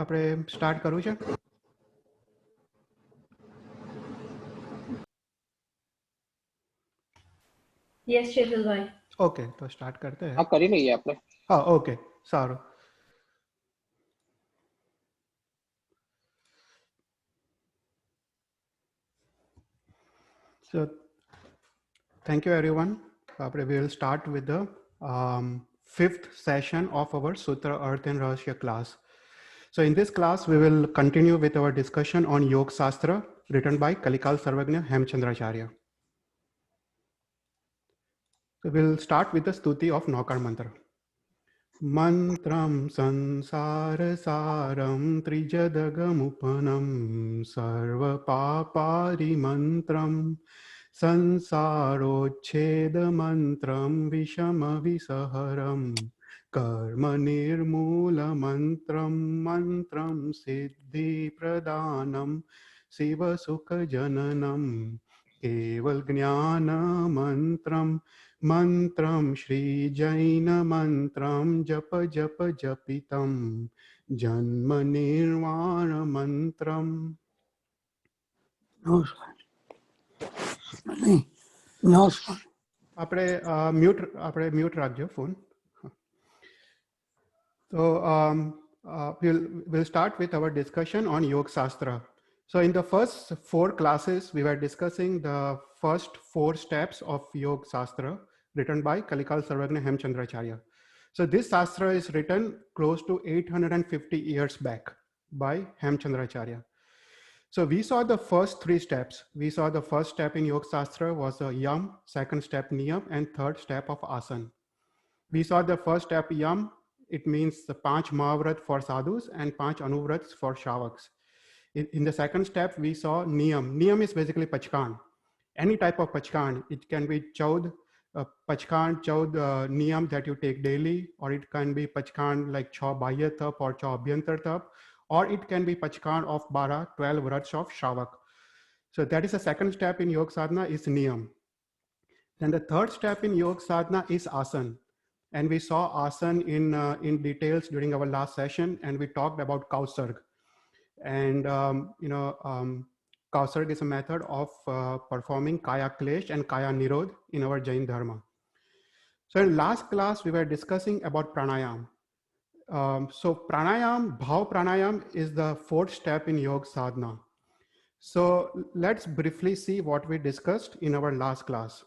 આપણે સ્ટાર્ટ કરવું છે? Yes, Shefilbhai. ઓકે, તો સ્ટાર્ટ કરते हैं. हाँ कर ही नहीं है आपने. હા, ઓકે, સારું. So, thank you everyone. We will start with the fifth session of our Sutra Earth and Rahasya class. So in this class, we will continue with our discussion on Yoga Shastra written by Kalikal Sarvagnya Hemchandracharya. So we'll start with the stuti of Naukar mantra. Mantram sansara saram trijadagamupanam sarva papari mantram sansarocheda mantram vishama visaharam karma nirmula mantram mantram siddhi pradanam Shiv सुख जननम केवल ज्ञान मंत्रम मंत्रम श्री जैन मंत्रम जप जप जपितम जन्म निर्वाण मंत्रम. નમસ્કાર. આપણે mute રાખજો phone. So we'll start with our discussion on Yoga Shastra. So in the first 4 classes, we were discussing the first 4 steps of Yoga Shastra written by Kalikal Sarvagnya Hemchandracharya. So this Shastra is written close to 850 years back by Hemchandracharya. So we saw the first 3 steps. We saw the first step in Yoga Shastra was a yam, second step niyam, and third step of asan. We saw the first step yam. It means the 5 Mahavrat for sadhus and 5 anuvrats for shavaks. In the second step, we saw niyam. Niyam is basically pachkan. Any type of pachkan. It can be chaud, pachkan, chaud niyam that you take daily, or it can be pachkan like cha bahya tap or cha abhyantar tap, or it can be pachkan of 12 vrats of shavak. So that is the second step in yoga sadhana is niyam. Then the third step in yoga sadhana is asan. And we saw asan in details during our last session, and we talked about kausarg. And kausarg is a method of performing kaya klesh and kaya nirod in our Jain dharma. So in last class, we were discussing about pranayam. So pranayam, bhav pranayam is the fourth step in yoga sadhana. So let's briefly see what we discussed in our last class.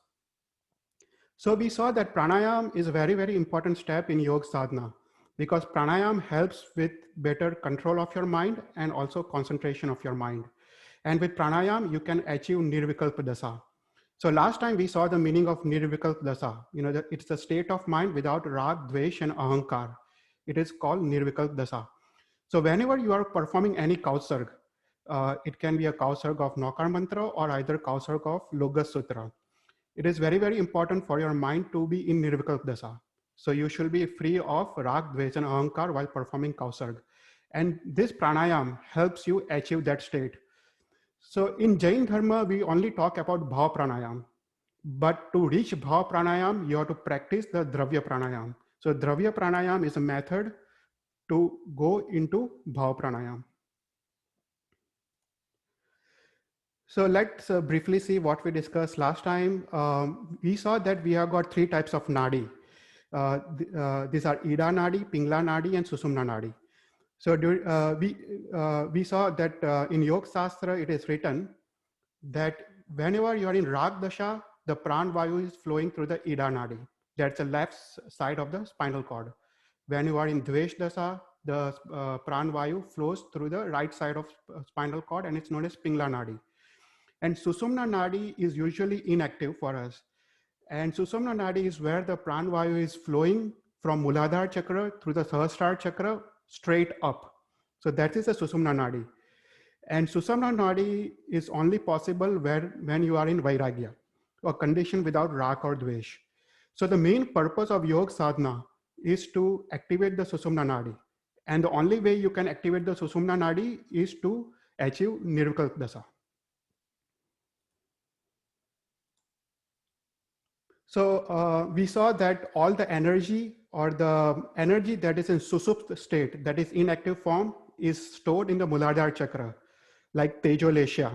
So we saw that pranayam is a very, very important step in yoga sadhana because pranayam helps with better control of your mind and also concentration of your mind. And with pranayam, you can achieve nirvikalpa dasa. So last time we saw the meaning of nirvikalpa dasa. You know, that it's a state of mind without rag, dvesh, and ahankar. It is called nirvikalpa dasa. So whenever you are performing any kausarg, it can be a kausarg of Naukar mantra or either kausarg of Loga Sutra. It is very, very important for your mind to be in nirvikalpa dasa. So you should be free of rag, dvesh, and ahankar while performing kausarg. And this pranayam helps you achieve that state. So in Jain Dharma, we only talk about bhav pranayam. But to reach bhav pranayam, you have to practice the dravya pranayam. So dravya pranayam is a method to go into bhav pranayam. So let's briefly see what we discussed last time. We saw that we have got 3 types of nadi. These are Ida nadi, Pingla nadi, and Susumna nadi. So we saw that in Yoga Shastra, it is written that whenever you are in Rag Dasha, the Pran Vayu is flowing through the Ida nadi. That's the left side of the spinal cord. When you are in Dvesh Dasha, the Pran Vayu flows through the right side of spinal cord, and it's known as Pingla nadi. And Susumna nadi is usually inactive for us. And Susumna nadi is where the Pran Vayu is flowing from Muladhara chakra through the Sahasrara chakra straight up. So that is the Susumna nadi. And Susumna nadi is only possible when you are in Vairagya, a condition without Rag or Dvesh. So the main purpose of Yoga Sadhana is to activate the Susumna nadi. And the only way you can activate the Susumna nadi is to achieve Nirvikalpa dasa. So we saw that all the energy or the energy that is in Susupt state, that is inactive form, is stored in the Muladhara chakra, like Tejolesha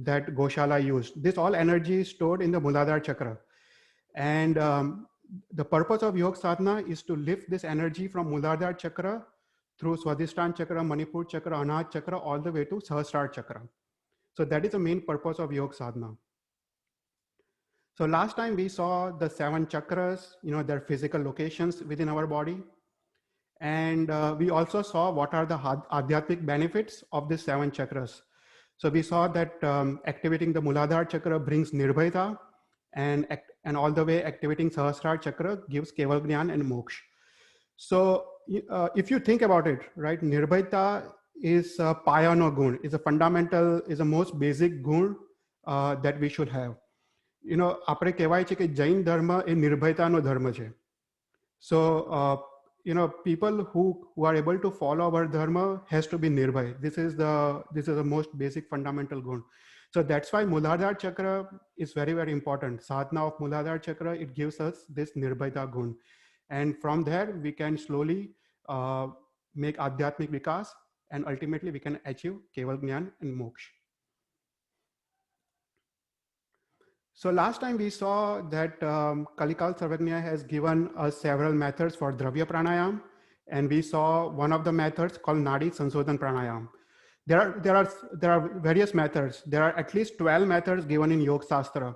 that Goshala used. This all energy is stored in the Muladhara chakra. And the purpose of Yoga Sadhana is to lift this energy from Muladhara chakra through Swadhisthana chakra, Manipur chakra, Anahata chakra, all the way to Sahasrara chakra. So that is the main purpose of Yoga Sadhana. So last time we saw the 7 chakras, their physical locations within our body. And we also saw what are the adhyatmic benefits of these 7 chakras. So we saw that activating the Muladhara chakra brings Nirbhayata, and all the way activating Sahasrara chakra gives Keval Gyan and Moksha. So if you think about it, right, Nirbhayata is a payano gun, is a fundamental, is the most basic gun that we should have. આપણે કહેવાય છે કે જૈન ધર્મ એ નિર્ભયતાનો ધર્મ છે. So people who are able to follow our dharma has to be nirbhay. This is the most basic fundamental gun. So that's why Muladhara chakra is very, very important. Sadhana of Muladhara chakra, it gives us this nirbhayata gun, and from there we can slowly make adhyatmic vikas, and ultimately we can achieve Keval Gyan and Moksha. So last time we saw that Kalikal Sarvagnya has given us several methods for Dravya Pranayam, and we saw one of the methods called Nadi Sansodhan Pranayam. There are various methods. There are at least 12 methods given in Yoga Shastra,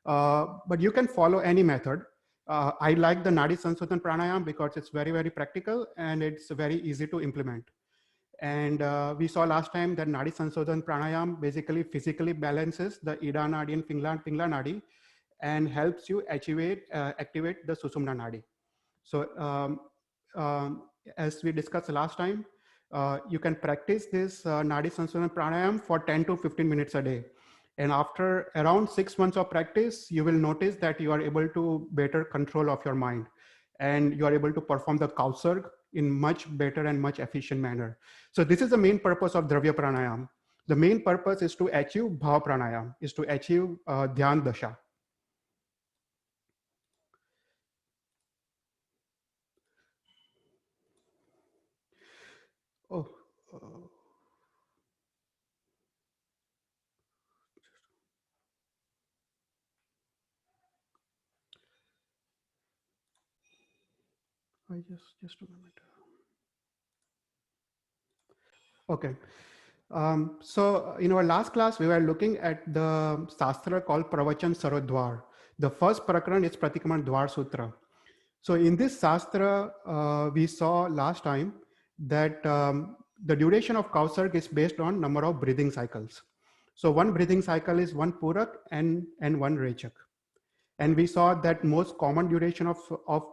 but you can follow any method. I like the Nadi Sansodhan Pranayam because it's very, very practical and it's very easy to implement. And we saw last time that Nadi Sansodhan Pranayam basically physically balances the Ida Nadi and Pingla Nadi and helps you activate the Sushumna Nadi. So as we discussed last time, you can practice this Nadi Sansodhan Pranayam for 10 to 15 minutes a day. And after around 6 months of practice, you will notice that you are able to better control of your mind, and you are able to perform the Kausarg in much better and much efficient manner. So this is the main purpose of Dravya Pranayam. The main purpose is to achieve Bhav Pranayam, is to achieve Dhyan Dasha. Oh. Just a minute. Okay. So in our last class, we were looking at the Shastra called Pravachan Sarodwar. The first prakran is Pratikaman Dwar Sutra. So in this Shastra, we saw last time that the duration of Kausarg is based on number of breathing cycles. So one breathing cycle is 1 Purak and 1 Rechak. And we saw that most common duration of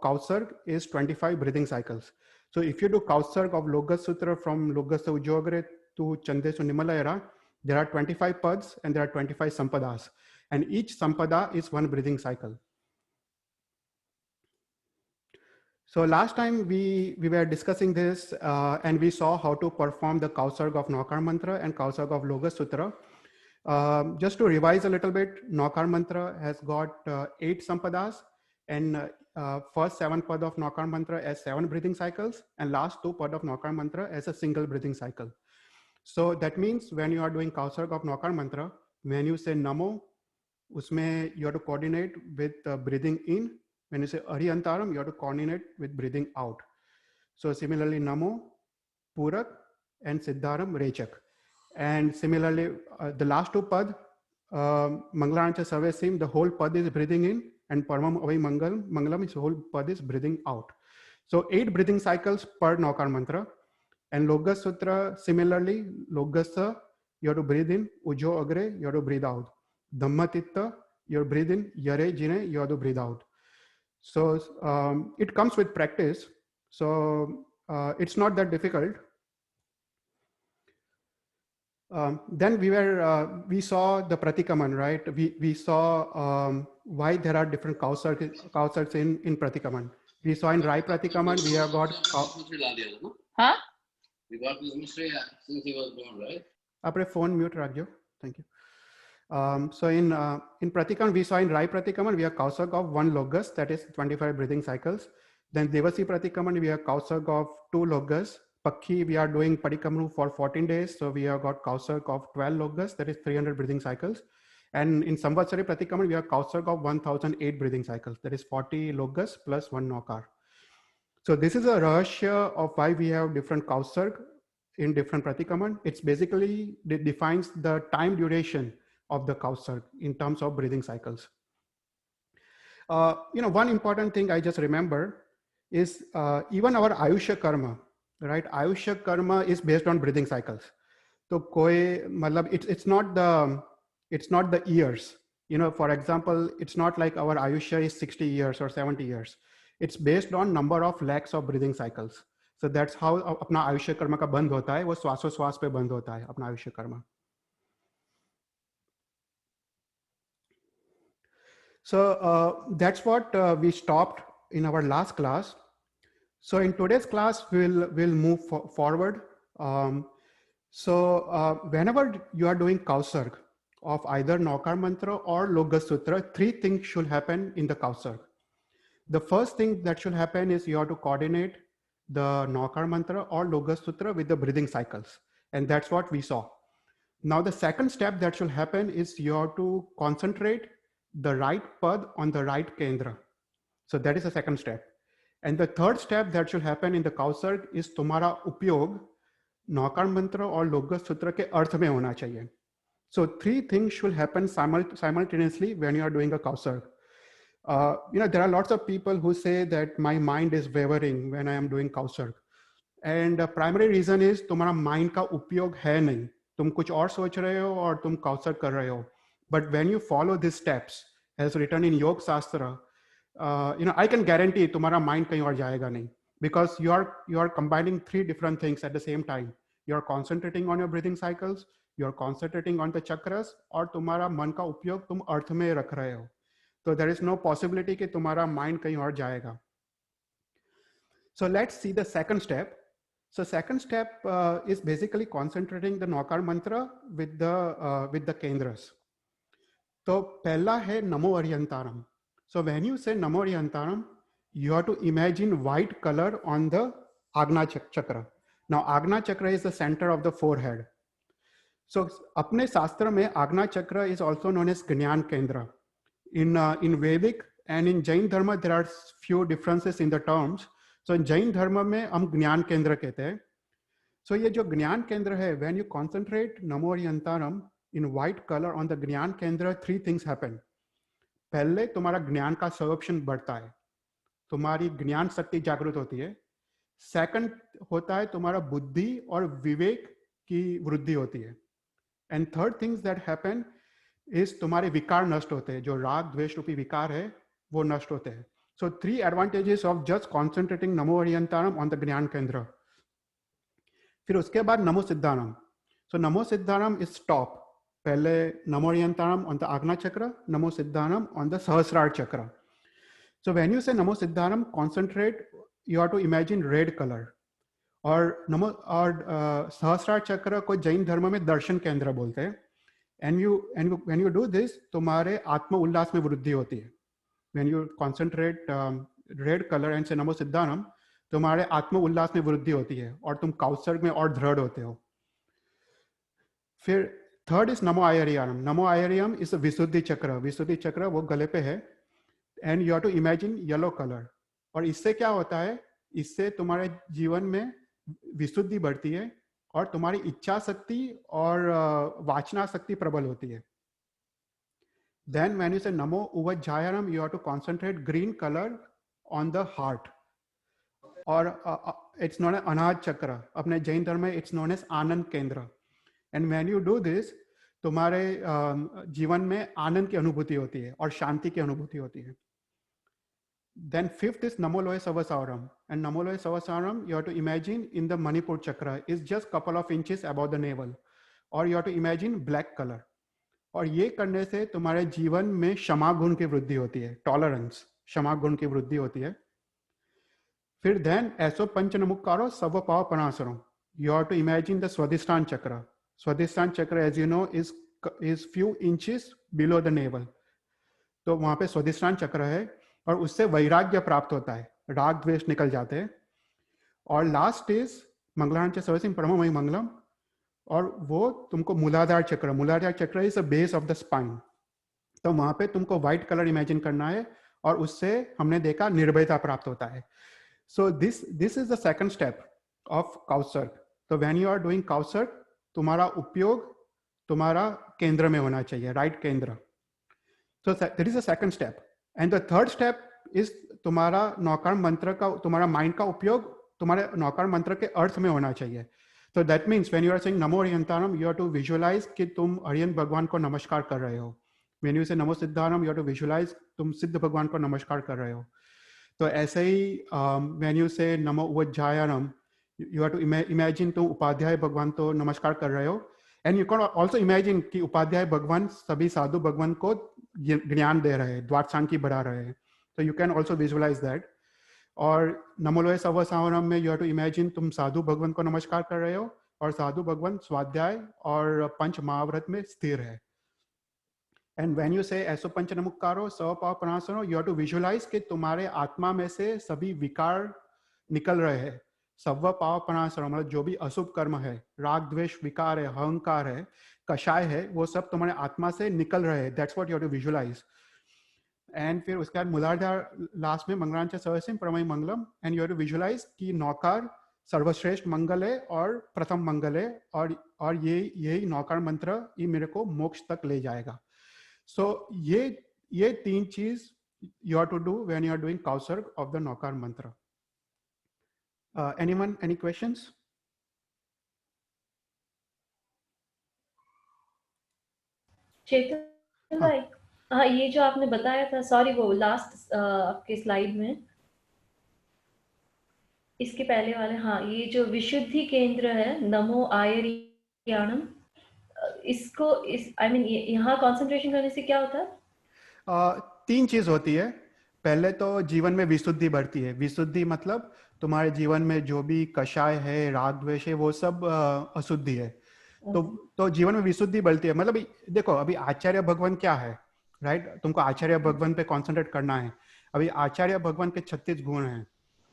Kausarg is 25 breathing cycles. So if you do Kausarg of Logas Sutra from Logasa Ujogre to Chandesu Nimalayara, there are 25 pads and there are 25 sampadas. And each sampada is 1 breathing cycle. So last time we were discussing this and we saw how to perform the Kausarg of Naukar Mantra and Kausarg of Logas Sutra. Just to revise a little bit, Naukar Mantra has got 8 sampadas, and first 7 pad of Naukar Mantra as 7 breathing cycles, and last 2 pad of Naukar Mantra as a single breathing cycle. So that means when you are doing Kausarg of Naukar Mantra, when you say Namo, usme you have to coordinate with breathing in. When you say Ariyantaram, you have to coordinate with breathing out. So similarly, Namo, Purak, and Siddharam, Rechak. And similarly, the last 2 pad, Mangalancha Savesim, the whole pad is breathing in, and Paramam Avai Mangalam is the whole pad is breathing out. So 8 breathing cycles per Naukar Mantra. And Logas Sutra, similarly, Logasa, you have to breathe in, Ujo Agre, you have to breathe out. Dhamma Titta, you breathe in, Yare Jine, you have to breathe out. So it comes with practice. So it's not that difficult. Then we saw the Pratikaman, right? We saw why there are different Kausargs in Pratikaman. We saw in Rai Pratikaman, we have got... Huh? We got this mystery since he was born, right? Apre phone mute rakjo. Thank you. So in Pratikaman, we saw in Rai Pratikaman, we have Kausarg of 1 Logas, that is 25 breathing cycles. Then Devasi Pratikraman, we have Kausarg of 2 logas. Pakhi, we are doing Parikamru for 14 days. So we have got Kausarg of 12 logas, that is 300 breathing cycles. And in Samvatsari Pratikraman, we have Kausarg of 1008 breathing cycles, that is 40 logas plus 1 Nokar. So this is a rahasya of why we have different Kausarg in different Pratikraman. It's basically, it defines the time duration of the Kausarg in terms of breathing cycles. One important thing I just remember is even our Ayushya Karma, right? Ayushya Karma is based on breathing cycles. So it's not the years. For example, it's not like our Ayushya is 60 years or 70 years. It's based on number of lakhs of breathing cycles. So that's how अपना Ayushya Karma का बंद होता है, वो श्वासोश्वास पे बंद होता है अपना Ayushya Karma. So that's what we stopped in our last class. So in today's class, we'll move forward. Whenever you are doing Kausarg of either Nokar Mantra or Loga Sutra, 3 things should happen in the Kausarg. The first thing that should happen is you have to coordinate the Nokar Mantra or Loga Sutra with the breathing cycles. And that's what we saw. Now the second step that should happen is you have to concentrate the right pad on the right kendra. So that is the second step. And the third step that should happen in the Kausarg is तुम्हारा उपयोग नौकार मंत्र और लोग सूत्र के अर्थ में होना चाहिए. So 3 things should happen simultaneously when you are doing a Kausarg. There are lots of people who say that my mind is wavering when I am doing Kausarg. And the primary reason is तुम्हारा mind का उपयोग है नहीं. तुम कुछ और सोच रहे हो और तुम Kausarg कर रहे हो. But when you follow these steps, as written in Yoga Shastra, I can guarantee तुम्हारा mind कहीं और जाएगा नहीं, because you are combining 3 different things at the same time. You are concentrating on your breathing cycles, you are concentrating on the chakras, और तुम्हारा मन का उपयोग तुम अर्थ में रख रहे हो. So there is no possibility कि तुम्हारा mind कहीं और जाएगा. So let's see the second step. So second step is basically concentrating the Nokar mantra with the kendras. So pehla hai Namo Aryantaram. So when you say Namo Aryantaram, you have to imagine white color on the Agna Chakra. Now Agna Chakra is the center of the forehead. So apne Shastra mein Agna Chakra is also known as Gnyan Kendra. In Vedic and in Jain Dharma, there are few differences in the terms. So in Jain Dharma mein hum Gnyan Kendra kehte hain. So ye jo Gnyan Kendra hai, when you concentrate Namo Aryantaram in white color on the Gnyan Kendra, 3 things happen. पहले तुम्हारा ज्ञान का सर्वक्षण बढ़ता है, तुम्हारी ज्ञान शक्ति जागृत होती है. सेकंड होता है तुम्हारा बुद्धि और विवेक की वृद्धि होती है. And third things that happen is तुम्हारे विकार नष्ट होते हैं, जो राग द्वेष रूपी विकार है वो नष्ट होते हैं. सो 3 advantages of just concentrating NaMo अरियंतारम on the ज्ञान केंद्र. फिर उसके बाद नमो सिद्धारम. सो नमो सिद्धारम इज टॉप. पहले नमो अरियंतारम ऑन द आग्ना चक्र, नमो सिद्धारम ऑन द सहस्रार चक्र. सो व्हेन यू से नमो सिद्धारम, concentrate, you have to imagine red colour. और नमो और सहस्रार चक्र को जैन धर्म में दर्शन केंद्र बोलते हैं. And when you do this, तुम्हारे आत्म उल्लास में वृद्धि होती है. When you concentrate red colour and से नमो सिद्धारम, तुम्हारे आत्म उल्लास में वृद्धि होती है और तुम काउसर्ग में और दृढ़ होते हो. फिर third is NaMo आयरियम. NaMo आयरियम is विशुद्धि चक्र. विशुद्धि चक्र वो गले पे है. And you have to imagine yellow colour. और इससे क्या होता है, इससे तुम्हारे जीवन में विशुद्धि बढ़ती है और तुम्हारी इच्छा शक्ति और वाचना शक्ति प्रबल होती है. देन व्हेन यू से नमो उवज्जायनम, you have to concentrate green colour on the heart. और इट्स नोन एज अनाहत चक्र. अपने जैन धर्म में इट्स नोन एज आनंद केंद्र. And when you do this, तुम्हारे जीवन में आनंद की अनुभूति होती है और शांति की अनुभूति होती है. Then fifth is Namo Loya Savasaram. And Namo Loya Savasaram, you have to imagine in the Manipur chakra is just couple of inches above the navel. Or you have to imagine black color. और ये करने से तुम्हारे जीवन में क्षमा गुण की वृद्धि होती है. टॉलरेंस, क्षमा गुण की वृद्धि होती है. फिर then ऐसो पंच नमुक्कारो सर्व पाव परासरो. You have to imagine the Swadhisthana chakra. Swadhisthana chakra, as you know, is few inches below the navel. तो वहां पे स्वाधिष्ठान चक्र है और उससे वैराग्य प्राप्त होता है. राग द्वेष निकल जाते हैं। और लास्ट इज मंगलाचरण च सर्वसिम परममय मंगलम, और वो तुमको मूलाधार चक्र is the base of the spine. तो वहां पे तुमको व्हाइट कलर इमेजिन करना है और उससे हमने देखा निर्भयता प्राप्त होता है। So this is the second step of काउसर्ग। तो व्हेन यू आर डूइंग काउसर्ग, तुम्हारा उपयोग तुम्हारा केंद्र में होना चाहिए, राइट केंद्र। So that is the second step. And the third step is तुम्हारा नौकार मंत्र का, तुम्हारा माइंड का उपयोग तुम्हारे नौकार मंत्र के अर्थ में होना चाहिए। तो that means when you are saying नमो हरियंतारम, यू हैव टू विजुअलाइज कि तुम हरियंत भगवान को नमस्कार कर रहे हो। व्हेन यू से नमो सिद्धारम, यू हैव टू विजुअलाइज तुम सिद्ध भगवान को नमस्कार कर रहे हो। तो ऐसे he when you say NaMo उज्जायानम, you have to imagine तुम उपाध्याय भगवान को नमस्कार कर रहे हो। And you can also imagine कि उपाध्याय भगवान सभी साधु भगवान को ज्ञान दे रहे हैं, द्वादशांकी बढ़ा रहे हैं। तो you can also visualise that. और नमोलोय सर्वसावरम में यू हैव टू इमेजिन तुम साधु भगवान को नमस्कार कर रहे हो और साधु भगवान स्वाध्याय और पंच महाव्रत में स्थिर है। एंड व्हेन यू से ऐसो पंच नमुक्कारो स्वपाव प्रणासनो, यू हैव टू विजुअलाइज कि तुम्हारे आत्मा में से सभी विकार निकल रहे हैं। सव पाव प्रणासनो मतलब जो भी अशुभ कर्म है, राग द्वेष विकार है, अहंकार है, कषाय है, वो सब तुम्हारे आत्मा से निकल रहे हैं। That's what you have to visualize. And फिर उसके बाद मूलाधार लास्ट में मंगलाचरण च सर्वसिम परममय मंगलम, and you have to visualise कि नौकार सर्वश्रेष्ठ मंगल है और प्रथम मंगल है, और यही नौकार मंत्र ये मेरे को मोक्ष तक ले जाएगा। सो ये तीन चीज you have to do when you are doing काउसर्ग ऑफ द नौकार मंत्र। Anyone, any questions? चेतन भाई, हाँ ये जो आपने बताया था, सॉरी वो लास्ट आपके स्लाइड में, इसके पहले वाले, हाँ ये जो विशुद्धि केंद्र है नमो आयर्याणम, इसको इस आई मीन यहाँ कंसंट्रेशन करने से क्या होता है? तीन चीज होती है। पहले तो जीवन में विशुद्धि बढ़ती है। विशुद्धि मतलब तुम्हारे जीवन में जो भी कषाय है, राग द्वेष है, वो सब अशुद्धि है। तो जीवन में विशुद्धि बढ़ती है। मतलब देखो अभी आचार्य भगवान क्या है, राइट? तुमको आचार्य भगवान पे कॉन्सेंट्रेट करना है। अभी आचार्य भगवान के 36 गुण हैं,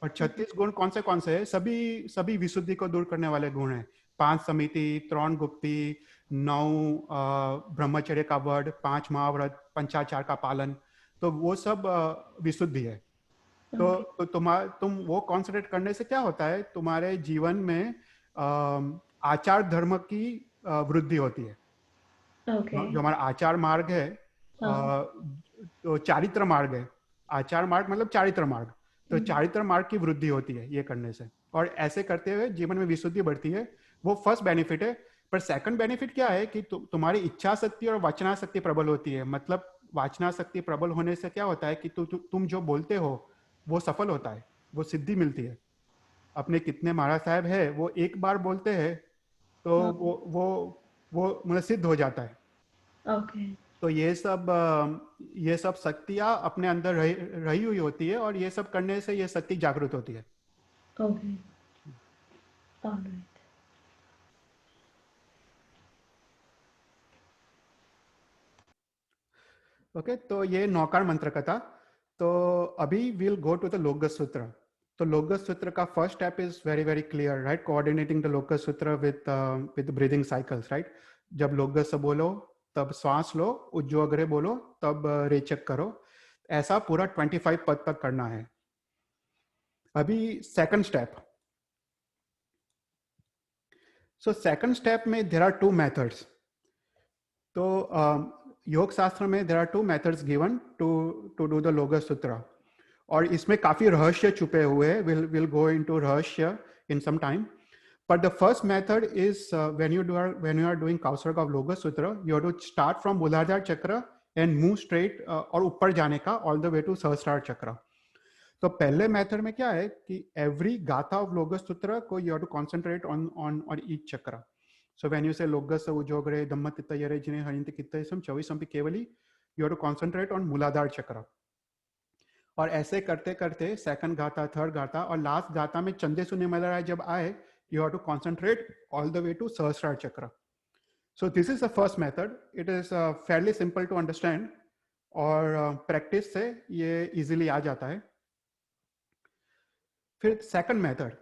और 36 गुण कौन से हैं? सभी विशुद्धि को दूर करने वाले गुण हैं। 5 समिति, 3 गुप्ति, 9 ब्रह्मचर्य का वर्ड, 5 महाव्रत, पंचाचार का पालन, तो वो सब विशुद्धि है। तो तुम वो कॉन्सेंट्रेट करने से क्या होता है, तुम्हारे जीवन में आचार धर्म की वृद्धि होती है। जो हमारा आचार मार्ग है, तो चारित्र मार्ग है। आचार मार्ग मतलब चारित्र मार्ग, तो चारित्र मार्ग की वृद्धि होती है ये करने से। और ऐसे करते हुए जीवन में विशुद्धि बढ़ती है। वो फर्स्ट बेनिफिट है। पर सेकंड बेनिफिट क्या है कि तुम्हारी इच्छा शक्ति और वाचना शक्ति प्रबल होती है। मतलब वाचना शक्ति प्रबल होने से क्या होता है कि तुम जो बोलते हो वो सफल होता है, वो सिद्धि मिलती है। अपने कितने महाराज साहब है, वो एक बार बोलते हैं तो वो मतलब सिद्ध हो जाता है। तो ये सब शक्तियां अपने अंदर रही हुई होती है, और ये सब करने से ये शक्ति जागृत होती है। ओके, तो ये नौकार मंत्र का था। तो अभी विल गो टू द लोकगत सूत्र। तो लोकगत सूत्र का first step is very very clear, right? Coordinating the लोकगत सूत्र विद ब्रीदिंग साइकिल्स, राइट? जब लोकगत से बोलो तब श्वास लो, उज्जवग्रह बोलो तब रेचक करो। ऐसा पूरा 25 पद तक करना है। अभी second step. So second step में देयर आर 2 मेथड्स। तो योग शास्त्र में there are 2 methods given to do the लोकगत सूत्र, और इसमें काफी रहस्य छुपे हुए हैं। विल गो इनटू रहस्य in some time. But the first method is when you are doing Kausarg of Loka Sutra, you have to start from Muladhara Chakra and move straight और ऊपर जाने का all the way to Sahasrara Chakra. तो पहले method में क्या है कि every गाथा of Loka Sutra को you have to concentrate on each chakra. So when you say Loka Ujjogre Dhamma Titta Yare Jine Harinti Kitta Isam Chavisampi Kevali, you have to concentrate on Muladhara Chakra. और ऐसे करते करते second गाथा, third गाथा और last गाथा में चंदे सुने मलराय जब आए, you have to concentrate all the way to Sahasrara Chakra. So this is the first method. It is fairly simple to understand, और practice से ये easily आ जाता है. फिर second method.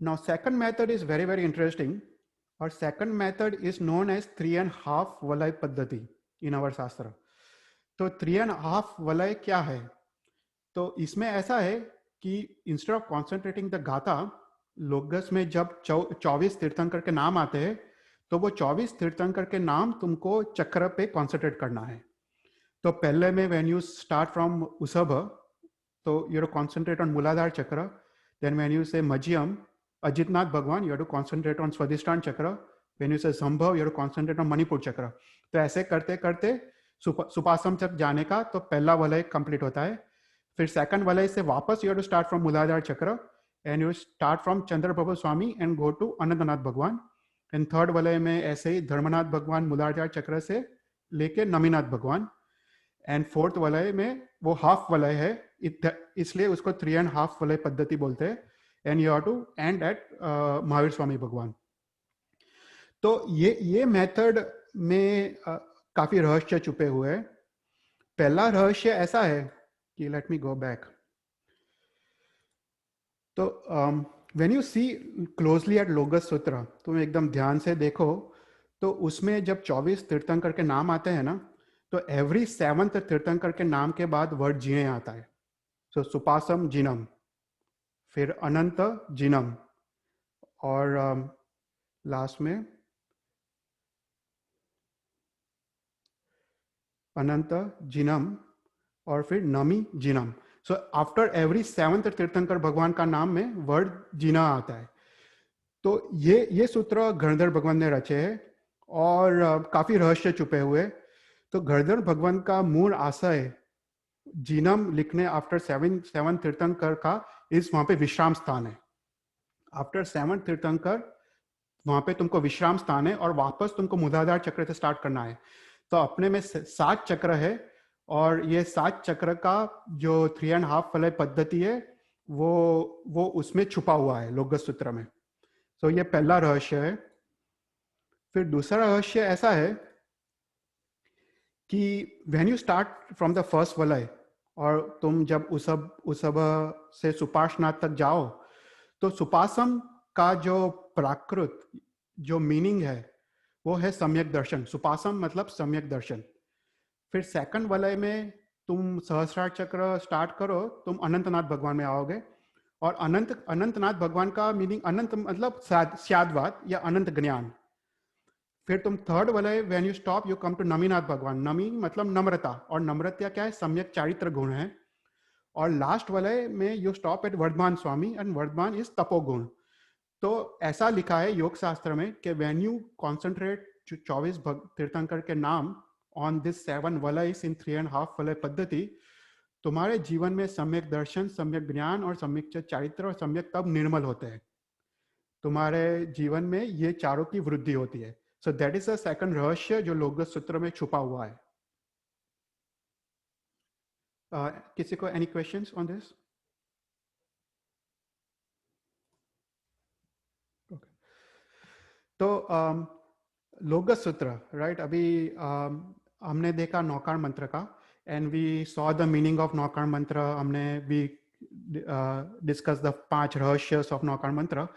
Now second method is very very interesting. और second method is known as 3.5 वलय पद्धति in our शास्त्र. तो 3.5 वलय क्या है? तो इसमें ऐसा है कि इंस्टेड ऑफ कॉन्सेंट्रेटिंग द गाथा, लोगस में जब 24 तीर्थंकर के नाम आते हैं तो वो 24 तीर्थंकर के नाम तुमको चक्र पे कॉन्सेंट्रेट करना है. तो पहले में व्हेन यू स्टार्ट फ्रॉम उसभ, तो यू कॉन्सेंट्रेट ऑन मूलाधार चक्र. देन व्हेन यू से मजियम, अजितनाथ भगवान, यू टू कॉन्सेंट्रेट ऑन स्वादिष्ठान चक्र. व्हेन यू से संभव, यू कॉन्सेंट्रेट ऑन मणिपुर चक्र. तो ऐसे करते करते सुपासम तक जाने का तो पहला वलय कंप्लीट होता है. फिर सेकंड वलय से वापस यू टू स्टार्ट फ्रॉम मूलाधार चक्र and you start from Chandraprabhu Swami and go to Anantnath भगवान. एंड थर्ड वलय में ऐसे ही धर्मनाथ भगवान मूलाधार चक्र से लेके नमीनाथ भगवान. एंड फोर्थ वलय में वो हाफ वलय है, इसलिए उसको 3.5 वलय पद्धति बोलते हैं. And you have to end at Mahavir Swami भगवान. तो ये मेथड में काफी रहस्य छुपे हुए हैं. पहला रहस्य ऐसा है कि लेट मी गो बैक. तो when you see closely at Logassa सूत्र, तुम एकदम ध्यान से देखो तो उसमें जब 24 तीर्थंकर के नाम आते हैं ना, तो एवरी 7th तीर्थंकर के नाम के बाद वर्ड जीने आता है. सो सुपासम जिनम, फिर अनंत जिनम, और लास्ट में अनंत जिनम, और फिर नमी जिनम. सो आफ्टर एवरी 7th तीर्थंकर भगवान का नाम में वर्ड जीना आता है. तो ये सूत्र गणधर भगवान ने रचे हैं और काफी रहस्य छुपे हुए. तो गणधर भगवान का मूल आशय जीनम लिखने आफ्टर 7 तीर्थंकर का इस वहां पे विश्राम स्थान है. आफ्टर 7 तीर्थंकर वहां पे तुमको विश्राम स्थान है और वापस तुमको मूलाधार चक्र से स्टार्ट करना है. तो अपने में 7 चक्र है और ये 7 चक्र का जो 3.5 वलय पद्धति है वो उसमें छुपा हुआ है लोगस सूत्र में. तो ये पहला रहस्य है. फिर दूसरा रहस्य ऐसा है कि when you start from the first वलय और तुम जब उसब से सुपार्शनाथ तक जाओ, तो सुपासम का जो प्राकृत जो मीनिंग है वो है सम्यक दर्शन. सुपासम मतलब सम्यक दर्शन. फिर सेकंड वलय में तुम सहस्रार चक्र स्टार्ट करो, तुम अनंतनाथ भगवान में आओगे. और अनंतनाथ भगवान का मीनिंग अनंत मतलब स्याद्वाद या अनंत ज्ञान. फिर तुम थर्ड वलय when you stop you come to Naminath भगवान. नमी मतलब नम्रता, और नम्रता क्या है? सम्यक चारित्र गुण है. और लास्ट वलय में you stop at Vardhaman Swami and Vardhaman is तपोगुण. तो ऐसा लिखा है योग शास्त्र में कि व्हेन यू कॉन्सेंट्रेट 24 तीर्थंकर के नाम ऑन दिस 7 वलयस इन 3.5 वलय पद्धति, तुम्हारे जीवन में सम्यक दर्शन, सम्यक ज्ञान और सम्यक चारित्र और सम्यक तब निर्मल होते हैं. तुम्हारे जीवन में ये चारों की वृद्धि होती है. सो दैट इज द सेकंड रहस्य जो लोगस सूत्र में छुपा हुआ है. किसी को एनी क्वेश्चंस ऑन दिस? तो लोगस सूत्र, राइट, अभी हमने देखा नौकार मंत्र का and we saw the meaning of Navkar मंत्र. हमने भी डिस्कस द 5 रहस्यस ऑफ नौकार मंत्र.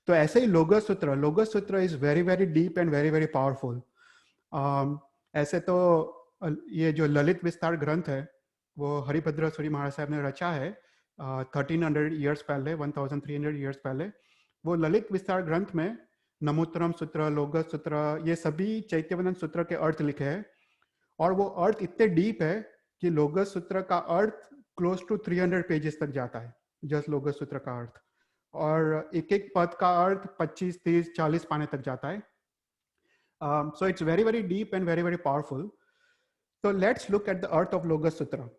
तो ऐसे ही लोगस सूत्र is very very deep and very very powerful. ऐसे तो ये जो ललित विस्तार ग्रंथ है वो हरिभद्र सूरी महाराज साहब ने रचा है 1300 ईयर्स पहले, 1300 ईयर्स पहले. वो ललित विस्तार ग्रंथ में नमोत्तरम सूत्र, लोगस सूत्र, ये सभी चैत्यवदन सूत्र के अर्थ लिखे हैं. और वो अर्थ इतने डीप है कि लोगस सूत्र का अर्थ क्लोज टू 300 पेजेस तक जाता है, जस्ट लोगस सूत्र का अर्थ. और एक एक पद का अर्थ 25, 30, 40 पाने तक जाता है. So it's very very deep and very very powerful. तो लेट्स लुक एट द अर्थ ऑफ लोगस सूत्र.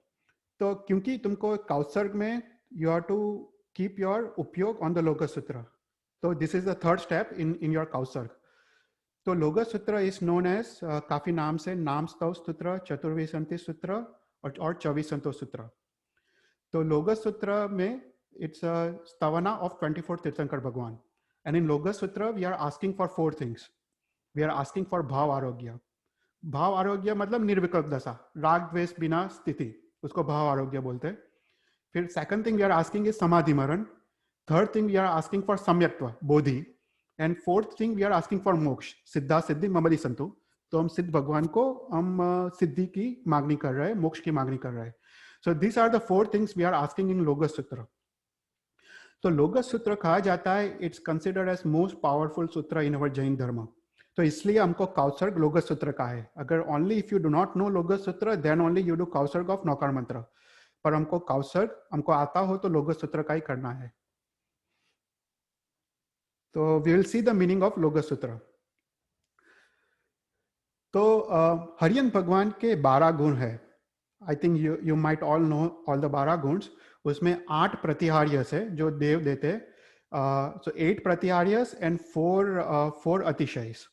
तो क्योंकि तुमको काउत्सर्ग में you have to keep your उपयोग ऑन द लोगस सूत्र, तो this is the third step in your काउत्सर्ग. तो लोगस सूत्र इज नोन एज काफी नाम से नाम स्तव सूत्र, चतुर्विंशति सूत्र और 24 संतोष सूत्र. तो लोगस सूत्र में it's a stavana of 24 तीर्थंकर भगवान. And in Logas Sutra, we are asking for 4 things. We are asking for भाव आरोग्य. भाव आरोग्य मतलब निर्विकल्प दशा, राग द्वेष बिना स्थिति, उसको भाव आरोग्य बोलते हैं. फिर second thing we are asking is समाधि मरण. Third thing, we are asking for samyaktva, bodhi. And fourth thing, we are asking for मोक्ष, सिद्धा सिद्धि ममदी संतु. तो हम सिद्ध भगवान को हम सिद्धि की मांगनी कर रहे हैं, मोक्ष की मांगनी कर रहे हैं. So these are the four things we are asking in Logos Sutra. तो लोगस सूत्र कहा जाता है, it's considered as most powerful सूत्र इन अवर जैन धर्म. तो इसलिए हमको काउसर्ग लोगस सूत्र का है. अगर only if you do not know Logassa सूत्र देन ओनली यू डू काउसर्ग ऑफ नौकार मंत्र. पर हमको काउसर्ग हमको आता हो तो लोगस सूत्र का ही करना है. तो we will see the meaning of Logassa सूत्र. तो हरियन भगवान के 12 गुण है. I think you might all know all the 12 गुण्स. उसमें 8 प्रतिहार्यस है जो देव देते. सो 8 प्रतिहार्यस एंड 4 अतिशयस.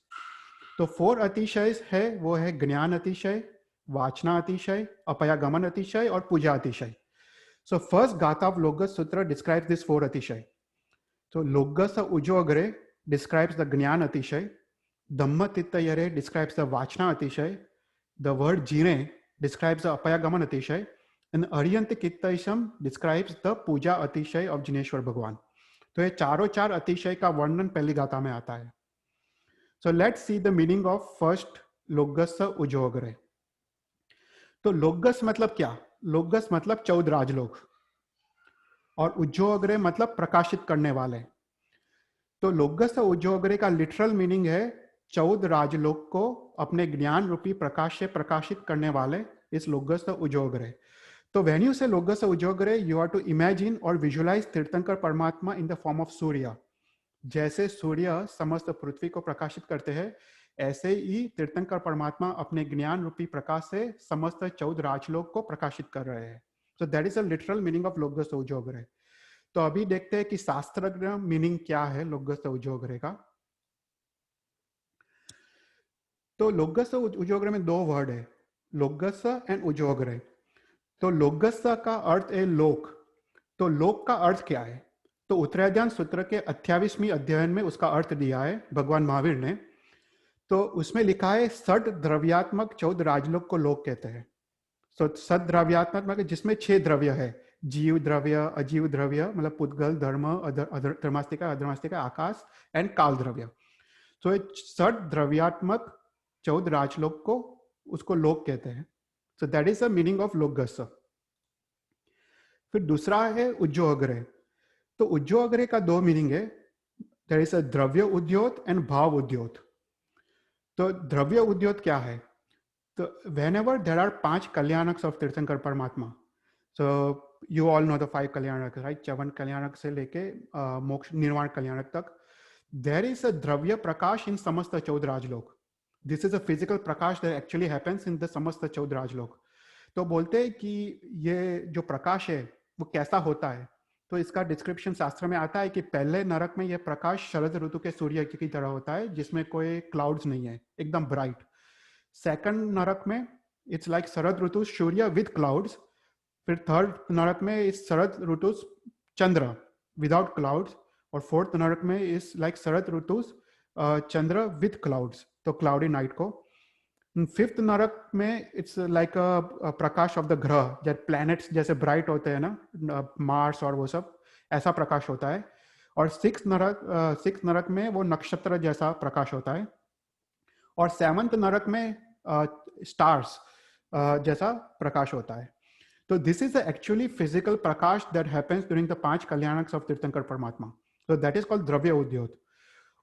तो 4 अतिशयस है वो है ज्ञान अतिशय, वाचना अतिशय, अपयागमन अतिशय और पूजा अतिशय. सो फर्स्ट गाथा ऑफ लोगस सूत्र डिस्क्राइब्स दिस 4 अतिशय. तो लोगस उजोगरे डिस्क्राइब्स द ज्ञान अतिशय, धम्म तित्तयरे डिस्क्राइब्स द वाचना अतिशय, द वर्ड जीरे describes the apayagaman atishay, and Aryant Kittayam describes the puja atishay of Jineshwar Bhagwan. तो ये चारों 4 अतिशय का वर्णन पहली गाथा में आता है. So let's see the meaning of first लोगस उजोगरे. तो लोगस मतलब क्या? लोगस मतलब 14 राजलोक और उजोगरे मतलब प्रकाशित करने वाले. तो लोगस उजोगरे का लिटरल मीनिंग है 14 राजलोक को अपने ज्ञान रूपी प्रकाश से प्रकाशित करने वाले इस लोगस उजोगरे. तो व्हेन यू से लोगस उजोगरे यू आर टू इमेजिन और विजुअलाइज तीर्थंकर परमात्मा इन द फॉर्म ऑफ सूर्य. जैसे सूर्य समस्त पृथ्वी को प्रकाशित करते हैं, ऐसे ही तीर्थंकर परमात्मा अपने ज्ञान रूपी प्रकाश से समस्त 14 राजलोक को प्रकाशित कर रहे हैं. So that is a literal meaning of Logassa उजोगरे. तो अभी देखते हैं कि शास्त्र मीनिंग क्या है लोगस उजोगरे का. तो लोगस उजोगरे में 2 वर्ड है, लोगस एंड उजोगरे. तो लोगस का अर्थ है लोक. तो लोक का अर्थ क्या है? तो उत्तरायण सूत्र के 28वें अध्यायन में उसका अर्थ दिया है भगवान महावीर ने. तो उसमें लिखा है सद द्रव्यात्मक 14 राजलोक को लोक कहते हैं. तो सद द्रव्यात्मक जिसमें 6 द्रव्य है, जीव द्रव्य, अजीव द्रव्य मतलब पुद्गल, धर्म, धर्मास्तिका, अधर्मास्तिका, आकाश एंड काल द्रव्य. तो सद द्रव्यात्मक 14 राजलोक को उसको लोक कहते हैं. So that is the meaning of Logassa. फिर दूसरा है उज्जोअग्रे. तो उज्जोअग्रे का 2 मीनिंग है. देयर इज अ द्रव्य उद्योत एंड भाव उद्योत. तो द्रव्य उद्योत क्या है? तो whenever there are 5 कल्याणक्स ऑफ तीर्थंकर परमात्मा. So you all know the 5 कल्याणक, राइट? च्यवन कल्याणक से लेके मोक्ष निर्वाण कल्याणक तक. देयर इज अ द्रव्य प्रकाश इन समस्त 14 राजलोक. दिस इज अ फिजिकल प्रकाश that actually happens in the समस्त 14 राजलोक. तो बोलते हैं कि ये जो प्रकाश है वो कैसा होता है. तो इसका डिस्क्रिप्शन शास्त्र में आता है कि पहले नरक में यह प्रकाश शरद ऋतु के सूर्य की तरह होता है जिसमें कोई क्लाउड्स नहीं है, एकदम ब्राइट. सेकंड नरक में it's like Sharad Ritu Surya with clouds. फिर थर्ड नरक में इस शरद ऋतु चंद्र विदाउट क्लाउड्स. और फोर्थ नरक में इस like Sharad Ritu Chandra with clouds, तो क्लाउडी नाइट को. फिफ्थ नरक में it's like Prakash of the ग्रह, जैसे प्लैनेट्स जैसे ब्राइट होते हैं ना, मार्स और वो सब, ऐसा प्रकाश होता है. और सिक्स्थ नरक में वो नक्षत्र जैसा प्रकाश होता है. और 7th नरक में स्टार्स जैसा प्रकाश होता है. तो दिस इज एक्चुअली फिजिकल प्रकाश दैट हैपेंस ड्यूरिंग द 5 कल्याणक्स ऑफ तीर्थंकर परमात्मा. तो दैट इज कॉल्ड द्रव्य उद्योत.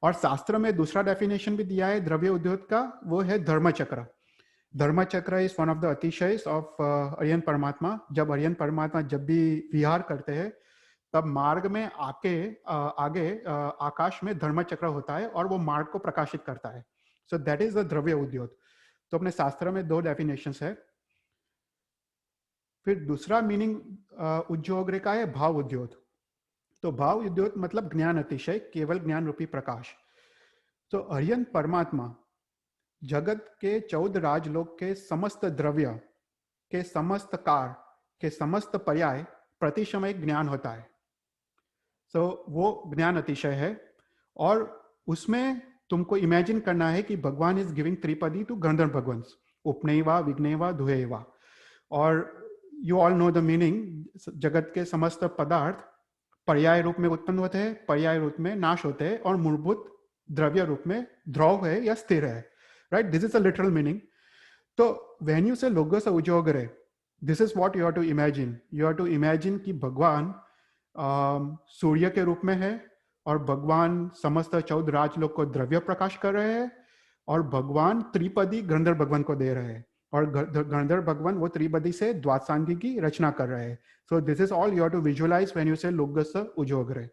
और शास्त्र में दूसरा डेफिनेशन भी दिया है द्रव्य उद्योत का, वो है धर्मचक्र. धर्मचक्र इज वन ऑफ द अतिशयस ऑफ अरियन परमात्मा. जब अरियन परमात्मा जब भी विहार करते हैं तब मार्ग में आगे आकाश में धर्मचक्र होता है और वो मार्ग को प्रकाशित करता है. सो दैट इज द द्रव्य उद्योत. तो अपने शास्त्र में 2 डेफिनेशंस है. फिर दूसरा मीनिंग उज्जोग्रे का है भाव उद्योत. तो भाव उद्योत मतलब ज्ञान अतिशय, केवल ज्ञान रूपी प्रकाश. तो अरियन परमात्मा जगत के 14 राजलोक के समस्त द्रव्य के समस्त कार के समस्त पर्याय प्रति समय ज्ञान होता है. तो वो ज्ञान अतिशय है. और उसमें तुमको इमेजिन करना है कि भगवान इज गिविंग त्रिपदी टू गंधर्व भगवंस, उपनयवा, विघ्नवा, धुएवा. और you all know the meaning. जगत के समस्त पदार्थ पर्याय रूप में उत्पन्न होते हैं, पर्याय रूप में नाश होते हैं, और मूलभूत द्रव्य रूप में ध्रुव है या स्थिर है, right? This is a literal meaning. तो व्हेन यू से लोगोस उजोगरे, this is what you have to imagine. You have to imagine कि भगवान सूर्य के रूप में है, और भगवान समस्त 14 राजलोक को द्रव्य प्रकाश कर रहे हैं, और भगवान त्रिपदी गंधर्व भगवान को दे रहे हैं, और गंधर्व भगवान वो त्रिपदी से द्वादशांगी की रचना कर रहे हैं. So this is all you have to visualise when you say लोगस उजोगरे.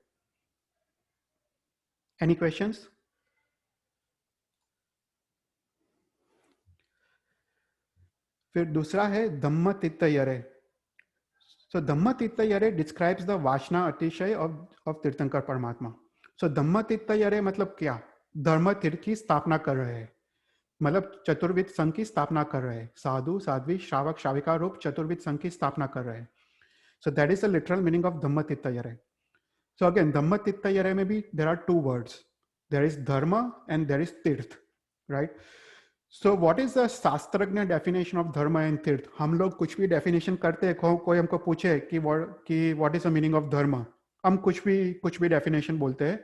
Any questions? फिर दूसरा है धम्मतित्तयरे. So Dhammatittayare describes the Vashna Atishay of तीर्थंकर परमात्मा. So Dhammatittayare मतलब क्या? धर्म तीर्थ की स्थापना कर रहे हैं, मतलब चतुर्विध संघ की स्थापना कर रहे हैं. साधु, साध्वी, श्रावक, श्राविका रूप चतुर्विध संघ की स्थापना कर रहे हैं. So that is the literal meaning of Dhammatittayare. So again, Dhammatittayare में भी there are two words. There is dharma and there is tirth, right? So what is the शास्त्रज्ञ definition of dharma and tirth? हम लोग कुछ भी definition करते हैं, कोई हमको पूछे कि what is the meaning of dharma, हम कुछ भी definition बोलते हैं,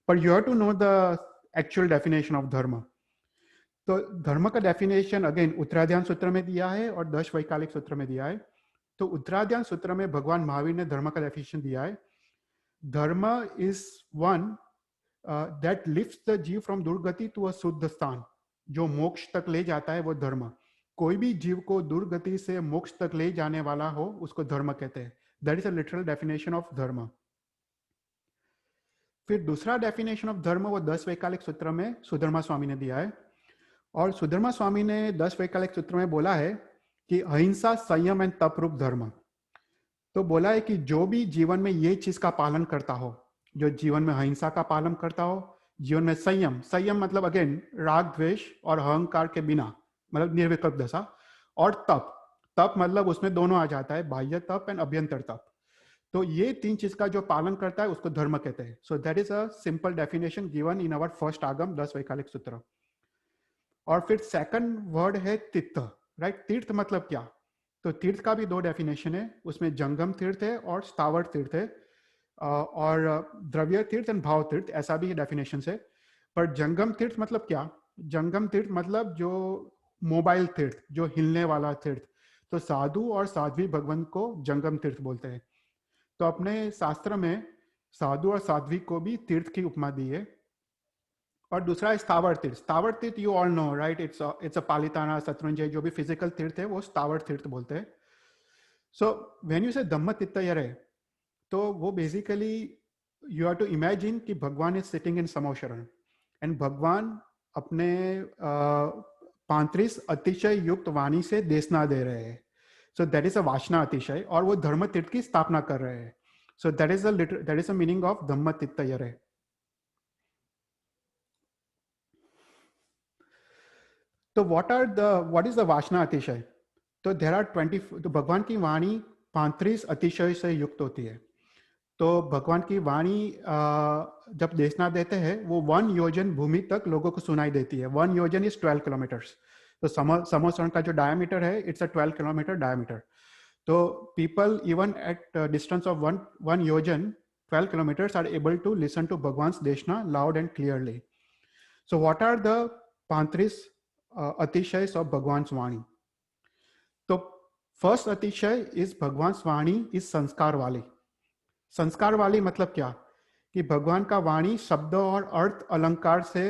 but you have to know the actual definition of dharma. तो धर्म का definition again उत्तराध्यान सूत्र में दिया है और 10 वैकल्पिक सूत्र में दिया है. तो उत्तराध्यान सूत्र में भगवान महावीर ने धर्म का definition दिया है. धर्म is one that lifts the जीव from दुर्गति to a शुद्ध स्थान. जो मोक्ष तक ले जाता है वो धर्म. कोई भी जीव को दुर्गति से मोक्ष तक ले जाने वाला हो उसको धर्म कहते हैं. That is a literal definition of धर्म. फिर दूसरा डेफिनेशन ऑफ धर्म वो 10 वैकल्पिक सूत्र में सुधर्मा स्वामी ने दिया है. और सुधर्मा स्वामी ने 10 वैकल्पिक सूत्र में बोला है कि अहिंसा, संयम एंड तप रूप धर्म. तो बोला है कि जो भी जीवन में ये चीज का पालन करता हो, जो जीवन में अहिंसा का पालन करता हो, जीवन में संयम मतलब अगेन राग, द्वेष और अहंकार के बिना, मतलब निर्विकल्प दशा, और तप मतलब उसमें दोनों आ जाता है, बाह्य तप एंड अभ्यंतर तप. तो ये तीन चीज का जो पालन करता है उसको धर्म कहते हैं. So that is a simple definition given in our first आगम 10 वैकल्पिक सूत्र. और फिर सेकंड वर्ड है तीर्थ, राइट? तीर्थ मतलब क्या? तो तीर्थ का भी दो डेफिनेशन है, उसमें जंगम तीर्थ है और स्थावर तीर्थ है, और द्रव्य तीर्थ एंड भाव तीर्थ, ऐसा भी डेफिनेशन है. पर जंगम तीर्थ मतलब क्या? जंगम तीर्थ मतलब जो मोबाइल तीर्थ, जो हिलने वाला तीर्थ. तो साधु और साध्वी भगवान को जंगम तीर्थ बोलते हैं. तो अपने शास्त्र में साधु और साध्वी को भी तीर्थ की उपमा दी है. और दूसरा है स्थावर तीर्थ. स्थावर तीर्थ you all know, right? It's a Palitana, Shatrunjay, जो भी फिजिकल तीर्थ है वो स्थावर तीर्थ बोलते हैं. सो व्हेन यू से धम्मतित्तयरे, तो वो basically you have to imagine कि भगवान इज सिटिंग इन समोशरण, एंड भगवान अपने 35 अतिशय युक्त वाणी से देशना दे रहे हैं. सो दैट इज अ वासना अतिशय, और वो धर्म तीर्थ की स्थापना कर रहे हैं. So that is a meaning of धम्मतित्तयरे. तो व्हाट इज द वासना अतिशय? तो देयर आर 20. तो भगवान की वाणी 35 अतिशय से युक्त होती है. तो भगवान की वाणी जब देशना देते हैं वो 1 योजन भूमि तक लोगों को सुनाई देती है. 1 योजन इज 12 किलोमीटर्स. तो समोसरण का जो डायमीटर है इट्स अ 12 किलोमीटर डायमीटर. तो people even at distance of 1 योजन 12 kilometers are able to listen to Bhagwan's Deshna loud and clearly. So what are the 35 Atishayas of Bhagwan's Vani? तो first अतिशय इस भगवान वाणी इस संस्कार वाली. संस्कार वाली मतलब क्या? कि भगवान का वाणी शब्द और अर्थ अलंकार से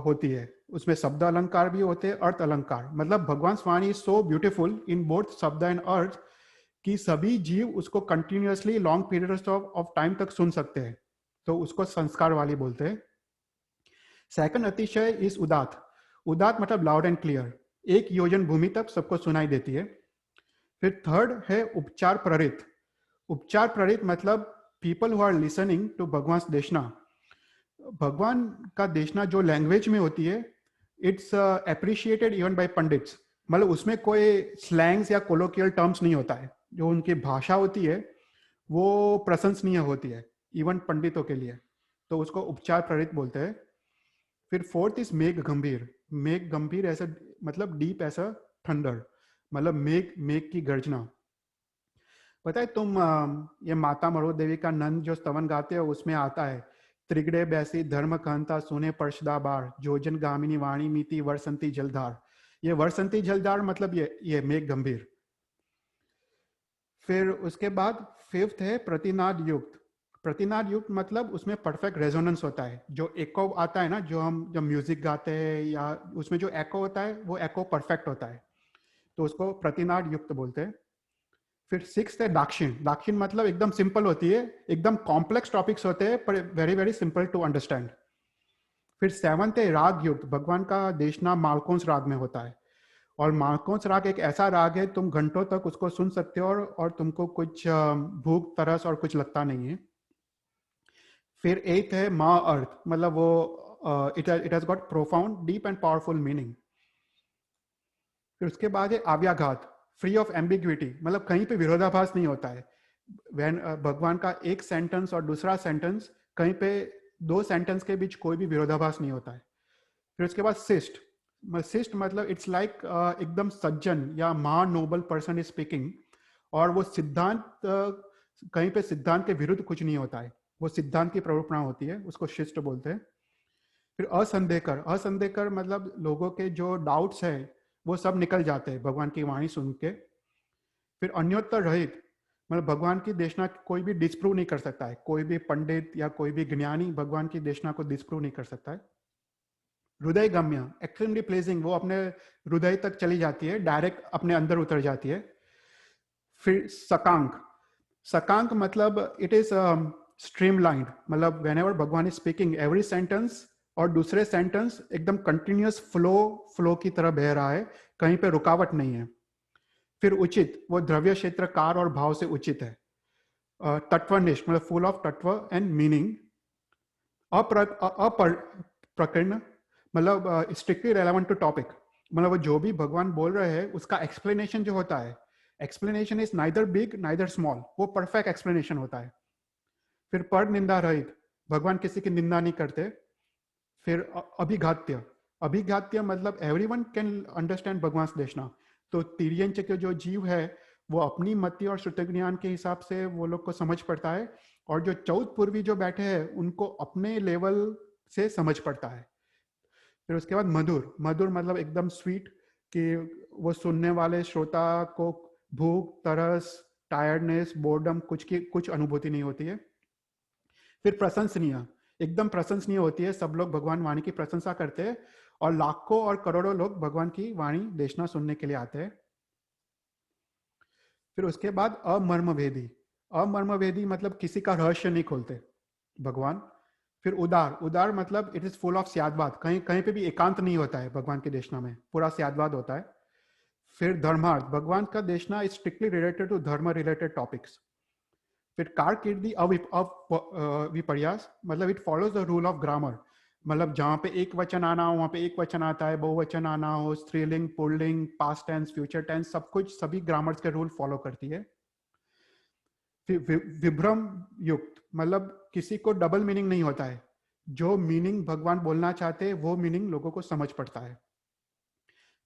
होती है. उसमें शब्द अलंकार भी होते हैं, अर्थ अलंकार. मतलब भगवान वाणी is so beautiful in both शब्द एंड अर्थ कि सभी जीव उसको continuously long period of time तक सुन सकते हैं. तो उसको संस्कार वाली बोलते हैं. सेकंड अतिशय इज उदात. उदात मतलब लाउड एंड क्लियर, 1 योजन भूमि तक सबको सुनाई देती है. फिर थर्ड है उपचार प्रेरित. उपचार प्रेरित मतलब people who are listening to भगवान देशना. भगवान का देशना जो लैंग्वेज में होती है it's appreciated even bye pandits. मतलब उसमें कोई स्लैंग्स या कोलोकियल टर्म्स नहीं होता है. जो उनकी भाषा होती है वो प्रशंसनीय होती है इवन पंडितों के लिए. तो उसको उपचार प्रेरित बोलते हैं. फिर फोर्थ इज मेघ गंभीर. मेघ गंभीर ऐसा मतलब डीप ऐसा थंडर, मतलब मेघ की गर्जना. पता है तुम ये माता मरो देवी का नंद जो स्तवन गाते हो उसमें आता है, त्रिगड़े बैसी धर्म कहंता सुने पर्शदा बार, जोजन गामिनी वाणी मीति वर्संती जलधार। ये वर्संती जलधार मतलब ये मेघ गंभीर। फिर उसके बाद फिफ्थ है प्रतिनाद युक्त। प्रतिनाद युक्त मतलब उसमें परफेक्ट रेजोनेंस होता है। जो एको आता है ना, जब म्यूजिक गाते हैं या उसमें जो एको होता है वो एको परफेक्ट होता है, तो उसको प्रतिनाद युक्त बोलते हैं। फिर सिक्स्थ है दाक्षिण। दाक्षिण मतलब एकदम सिंपल होती है, एकदम कॉम्प्लेक्स टॉपिक्स होते हैं पर very very simple to understand. फिर सेवंथ है राग युक्त। भगवान का देशना मालकोंस राग में होता है, और मालकोंस राग एक ऐसा राग है तुम घंटों तक उसको सुन सकते हो और तुमको कुछ भूख तरस और कुछ लगता नहीं है। फिर एथ है माँ अर्थ, मतलब वो it has got profound deep and powerful meaning. फिर उसके बाद है आव्याघात, फ्री ऑफ एम्बिग्विटी, मतलब कहीं पे विरोधाभास नहीं होता है। भगवान का एक सेंटेंस और दूसरा सेंटेंस, कहीं पे दो सेंटेंस के बीच कोई भी विरोधाभास नहीं होता है। फिर उसके बाद शिष्ट। शिष्ट मतलब इट्स लाइक एकदम सज्जन या महा नोबल पर्सन इज स्पीकिंग, और वो सिद्धांत कहीं पे सिद्धांत के विरुद्ध कुछ नहीं होता है, वो सिद्धांत की प्ररूपणा होती है, उसको शिष्ट बोलते हैं। फिर असंदेहकर। असंदेहकर मतलब लोगों के जो डाउट्स है वो सब निकल जाते हैं भगवान की वाणी सुन के। फिर अन्योत्तर रहित, मतलब भगवान की देशना कोई भी डिस्प्रूव नहीं कर सकता है, कोई भी पंडित या कोई भी ज्ञानी भगवान की देशना को डिस्प्रूव नहीं कर सकता है। हृदय गम्य, एक्सट्रीमली प्लेजिंग, वो अपने हृदय तक चली जाती है, डायरेक्ट अपने अंदर उतर जाती है। फिर सकांक। सकांक मतलब इट इज स्ट्रीमलाइंड, मतलब वेन एवर भगवान इज स्पीकिंग एवरी सेंटेंस और दूसरे सेंटेंस एकदम कंटिन्यूअस फ्लो की तरह बह रहा है, कहीं पे रुकावट नहीं है। फिर उचित, वो द्रव्य क्षेत्र कार और भाव से उचित है। तत्वनिष्ठ मतलब फुल ऑफ तत्व एंड मीनिंग। अप्रकीर्ण मतलब स्ट्रिक्टली रेलेवेंट टू टॉपिक, मतलब वो जो भी भगवान बोल रहे हैं उसका एक्सप्लेनेशन जो होता है, explanation is neither big neither small, वो परफेक्ट एक्सप्लेनेशन होता है। फिर पर निंदा रहित, भगवान किसी की निंदा नहीं करते। फिर अभिघात्य। अभिघात्य मतलब एवरीवन कैन अंडरस्टैंड भगवान देशना, तो तिर्यंच के जो जीव है वो अपनी मति और श्रुत ज्ञान के हिसाब से वो लोग को समझ पड़ता है, और जो 14 पूर्वी जो बैठे हैं उनको अपने लेवल से समझ पड़ता है। फिर उसके बाद मधुर। मधुर मतलब एकदम स्वीट, कि वो सुनने वाले श्रोता को भूख तरस टायर्डनेस बोर्डम कुछ अनुभूति नहीं होती है। फिर प्रशंसनीय, एकदम प्रशंसनीय होती है, सब लोग भगवान वाणी की प्रशंसा करते हैं और लाखों और करोड़ों लोग भगवान की वाणी देशना सुनने के लिए आते हैं। फिर उसके बाद अमर्मवेदी। अमर्मवेदी मतलब किसी का रहस्य नहीं खोलते भगवान। फिर उदार। उदार मतलब इट इज फुल ऑफ स्यादवाद, कहीं कहीं पे भी एकांत नहीं होता है भगवान के देशना में, पूरा स्यादवाद होता है। फिर धर्मार्थ, भगवान का देशना इज स्ट्रिक्टली रिलेटेड टू धर्म रिलेटेड टॉपिक्स। फिर कारकीर्ति अविपर्यास, मतलब it follows the rule of grammar, मतलब जहां पे एक वचन आना हो वहां पे एक वचन आता है, बहुवचन आना हो, स्त्रीलिंग पुल्लिंग पास्ट टेंस फ्यूचर टेंस सब कुछ सभी ग्रामर्स के रूल फॉलो करती है। फिर विभ्रम युक्त, मतलब किसी को डबल मीनिंग नहीं होता है, जो मीनिंग भगवान बोलना चाहते हैं वो मीनिंग लोगों को समझ पड़ता है।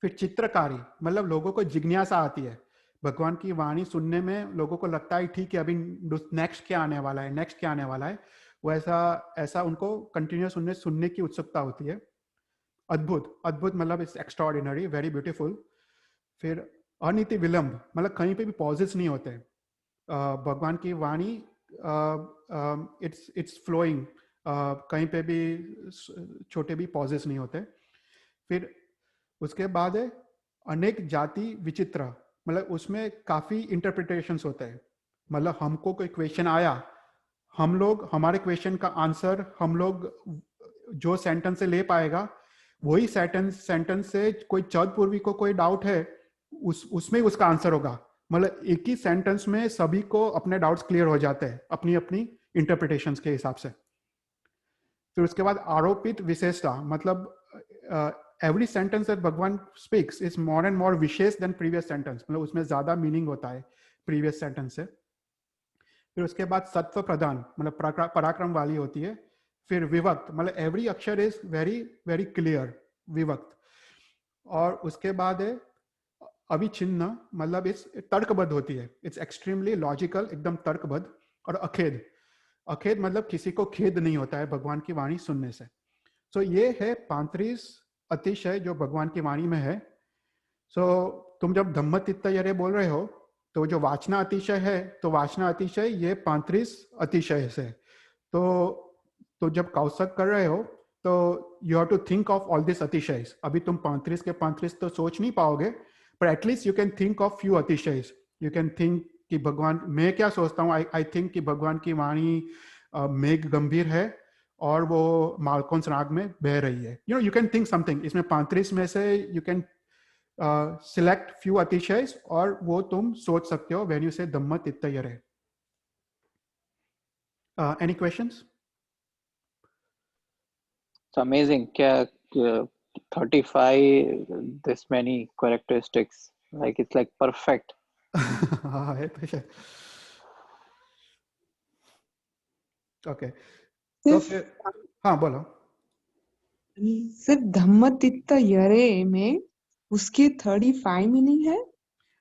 फिर चित्रकारी, मतलब लोगों को जिज्ञासा आती है भगवान की वाणी सुनने में, लोगों को लगता है ठीक है अभी नेक्स्ट क्या आने वाला है, नेक्स्ट क्या आने वाला है, वो ऐसा उनको कंटिन्यूस सुनने की उत्सुकता होती है। अद्भुत। अद्भुत मतलब इट्स एक्स्ट्राऑर्डिनरी, वेरी ब्यूटीफुल। फिर अनीति विलंब, मतलब कहीं पे भी पॉजेस नहीं होते भगवान की वाणी, इट्स फ्लोइंग, कहीं पे भी छोटे भी पॉजेस नहीं होते। फिर उसके बाद है अनेक जाति विचित्र, मतलब उसमें काफी इंटरप्रिटेशंस होते हैं, मतलब हमको कोई क्वेश्चन आया, हम लोग हमारे क्वेश्चन का आंसर हम लोग जो सेंटेंस से ले पाएगा वही सेंटेंस से कोई चौथ पूर्वी को कोई डाउट है उसमें उसका आंसर होगा, मतलब एक ही सेंटेंस में सभी को अपने डाउट्स क्लियर हो जाते हैं अपनी अपनी इंटरप्रिटेशंस के हिसाब से। फिर उसके बाद आरोपित विशेषता, मतलब every sentence that भगवान speaks is more and more wishes than previous sentence, मतलब उसमें ज्यादा मीनिंग होता है previous sentence से। फिर उसके बाद सत्व प्रधान, मतलब पराक्रम वाली होती है। फिर विभक्त, मतलब एवरी अक्षर इज वेरी वेरी क्लियर, विभक्त। और उसके बाद है अविच्छिन्न मतलब इस तर्कबद्ध होती है, इट्स एक्सट्रीमली लॉजिकल, एकदम तर्कबद्ध। और अखेद, अखेद मतलब किसी को खेद नहीं होता है भगवान की वाणी सुनने से। सो ये है 35 अतिशय जो भगवान की वाणी में है। सो तुम जब धम्म तित्त यरे बोल रहे हो तो जो वाचना अतिशय है, तो वाचना अतिशय ये 35 अतिशय से। तो जब कौशक कर रहे हो तो you have to think of all this अतिशयस। अभी तुम 35 के 35 तो सोच नहीं पाओगे, पर at least you can think of few अतिशयस। यू कैन थिंक कि भगवान, मैं क्या सोचता हूँ, आई थिंक कि भगवान की वाणी मेघ गंभीर है और वो मालकोंस राग में बह रही है। You can think something. इसमें 35 में से यू कैन सिलेक्ट फ्यू अतिशयस और वो तुम सोच सकते हो व्हेन यू से धम्म तित्त यरे। Any questions? It's amazing. क्या 35 this many characteristics, like it's like perfect. हाँ है तो शायद। ओके तो फिर हाँ बोलो। सिर्फ धम्म तित्त यरे में उसकी 35 मीनिंग है?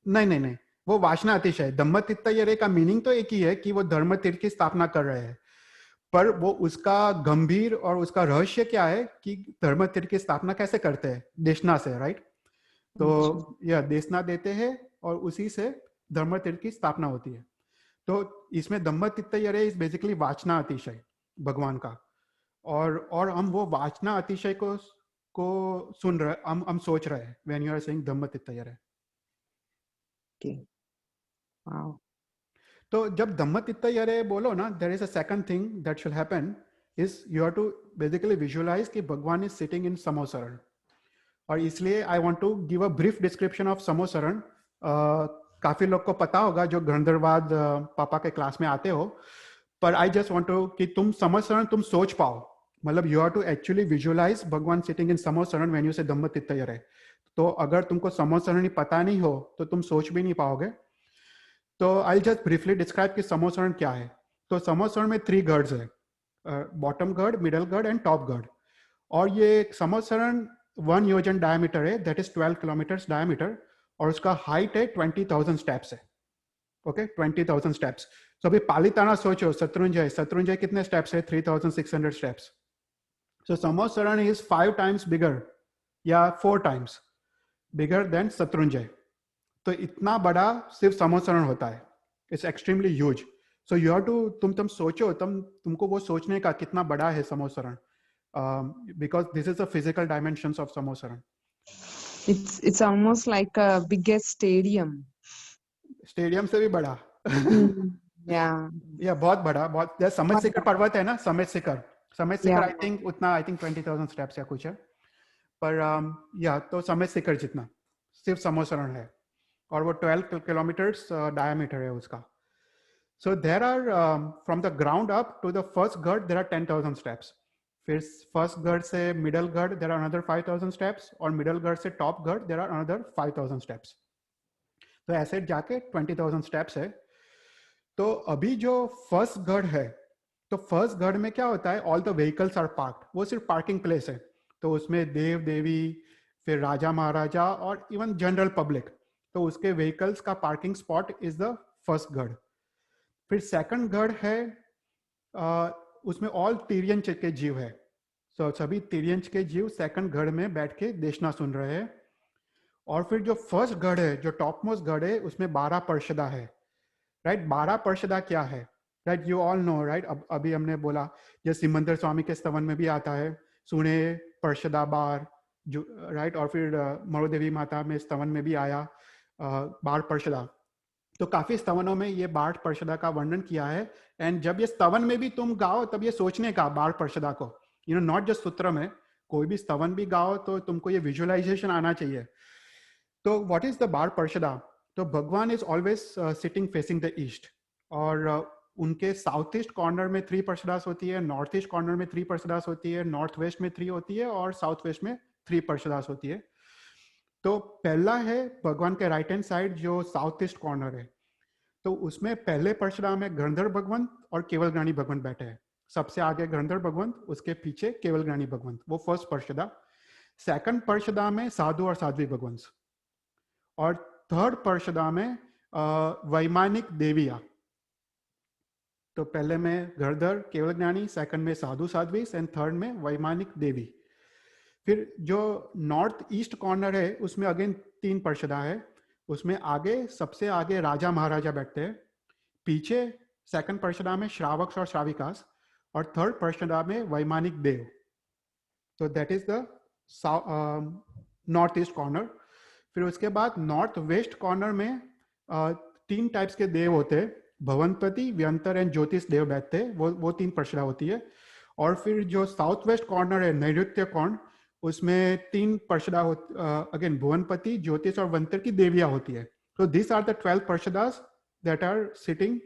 नहीं, वो वासना अतिशय। धम्म तित्त यरे का मीनिंग तो एक ही है कि वो धर्म तीर्थ की स्थापना कर रहे हैं, पर वो उसका गंभीर और उसका रहस्य क्या है कि धर्म तीर्थ की स्थापना कैसे करते हैं, देशना से, राइट? तो यह देशना देते हैं और उसी से धर्म तीर्थ की स्थापना होती है। तो इसमें धम्म तित्त यरे इज बेसिकली वाचना अतिशय भगवान का, और हम वो वाचना अतिशय को सुन रहे, हम सोच रहे हैं व्हेन यू आर सेइंग धम्म तित्त यरे। वाओ। तो जब धम्म तित्त यरे बोलो ना, there is a second thing that should happen, is you have to basically visualise कि भगवान इज सिटिंग इन समोसरण। और इसलिए I want to give a brief description of समोसरण। काफी लोग को पता होगा जो गंधर्वाद पापा के क्लास में आते हो, पर आई जस्ट वांट टू कि तुम समोसरण तुम सोच पाओ, मतलब you have to actually visualise भगवान सिटिंग इन समोसरण व्हेन यू से धम्म तित्त यरे। तो अगर तुमको समोसरण पता नहीं हो तो तुम सोच भी नहीं पाओगे। तो आई जस्ट ब्रीफली डिस्क्राइब कि समोसरण क्या है। तो समोसरण में 3 गर्ड्स है, बॉटम गर्ड, मिडल गर्ड एंड टॉप गर्ड। और ये समोसरण 1 योजन डायमीटर है, दैट इज 12 किलोमीटर्स डायमीटर, और उसका हाइट है 20,000 स्टेप्स है। Okay 20,000 steps. तो अभी पालिताना सोचो, शत्रुंजय कितने स्टेप्स है? 3,600 स्टेप्स। सो समोसरण इज 5 टाइम्स बिगर या 4 टाइम्स बिगर देन शत्रुंजय। तो इतना बड़ा सिर्फ समोसरण होता है, it's extremely huge. So you have to, तुम सोचो, तुमको वो सोचने का कितना बड़ा है समोसरण, because this is the physical dimensions of समोसरण। It's almost like a biggest stadium. Stadium से भी बड़ा। Yeah. या बहुत बड़ा, बहुत। जैसे समित शिखर पर्वत है ना, समित शिखर Yeah. आई थिंक 20,000 स्टेप्स या कुछ है, पर या तो समित शिखर जितना सिर्फ समोसरण है, और वो 12 किलोमीटर्स डायमीटर है उसका। So there are from the ground up to the first गर्ड देयर आर 10,000 स्टेप्स। फिर फर्स्ट गर्ड से मिडल गर्ड देयर आर अनदर 5,000 स्टेप्स, और मिडल गर्ड से टॉप गर्ड देयर आर अनदर 5,000 स्टेप्स। तो ऐसे जाके 20,000 स्टेप्स है। तो अभी जो फर्स्ट गर्ड है, तो फर्स्ट गर्ड में क्या होता है, all the vehicles are parked, वो सिर्फ पार्किंग प्लेस है। तो उसमें देव देवी, फिर राजा महाराजा और इवन जनरल पब्लिक, तो उसके व्हीकल्स का parking spot is the first गर्ड। फिर सेकंड गर्ड है, उसमें ऑल तिर्यन के जीव है। तो सभी तिर्यन के जीव सेकंड गर्ड में बैठ के देशना सुन रहे हैं। और फिर जो फर्स्ट गर्ड है, जो टॉप मोस्ट गर्ड है, उसमें 12 पार्षदा है, राइट? 12 पार्षदा क्या है, right? You all know, right? अभी हमने बोला, जैसे सिमंदर स्वामी के स्तवन में भी आता है, सुने पार्षदा बार, जो राइट। और फिर मरुदेवी माता में स्तवन में भी आया 12 पार्षदा। तो काफी स्तवनों में ये 12 पार्षदा का वर्णन किया है। एंड जब ये स्तवन में भी तुम गाओ, तब ये सोचने का 12 पार्षदा को, यू नो, नॉट जस्ट सूत्र में, कोई भी स्तवन भी गाओ तो तुमको ये विजुअलाइजेशन आना चाहिए। तो व्हाट इज द 12 पार्षदा? तो भगवान is always sitting facing the east, और उनके साउथ ईस्ट कॉर्नर में 3 पार्षदास होती है, नॉर्थ ईस्ट कॉर्नर में 3 पार्षदास होती है, नॉर्थ वेस्ट में 3 होती है, और साउथ वेस्ट में 3 पार्षदास होती है। तो पहला है भगवान के राइट हैंड साइड जो साउथ ईस्ट कॉर्नर है, तो उसमें पहले पार्षदा में गंधर्व भगवंत और केवल ज्ञानी भगवंत बैठे हैं। सबसे आगे गंधर्व भगवंत, उसके पीछे केवल ज्ञानी भगवंत, वो फर्स्ट पार्षदा। सेकंड पार्षदा में साधु और साध्वी भगवंत, और थर्ड पर्षदा में वैमानिक देविया। तो पहले में घरधर केवल ज्ञानी, सेकंड में साधु साध्वीस एंड थर्ड में वैमानिक देवी। फिर जो नॉर्थ ईस्ट कॉर्नर है उसमें अगेन 3 पर्षदा है। उसमें आगे सबसे आगे राजा महाराजा बैठते हैं, पीछे सेकंड पर्षदा में श्रावक और श्राविकास, और थर्ड पर्षदा में वैमानिक देव। तो that is the north east corner. फिर उसके बाद नॉर्थ वेस्ट कॉर्नर में 3 टाइप्स के देव होते हैं, भवनपति, व्यंतर एंड ज्योतिष देव बैठते हैं, वो 3 पर्षदा होती है। और फिर जो साउथ वेस्ट कॉर्नर है नैऋत्य कोण, उसमें 3 पर्षदा अगेन भुवनपति, ज्योतिष और वंतर की देवियां होती है। तो दिस आर द 12 पर्षदास that are sitting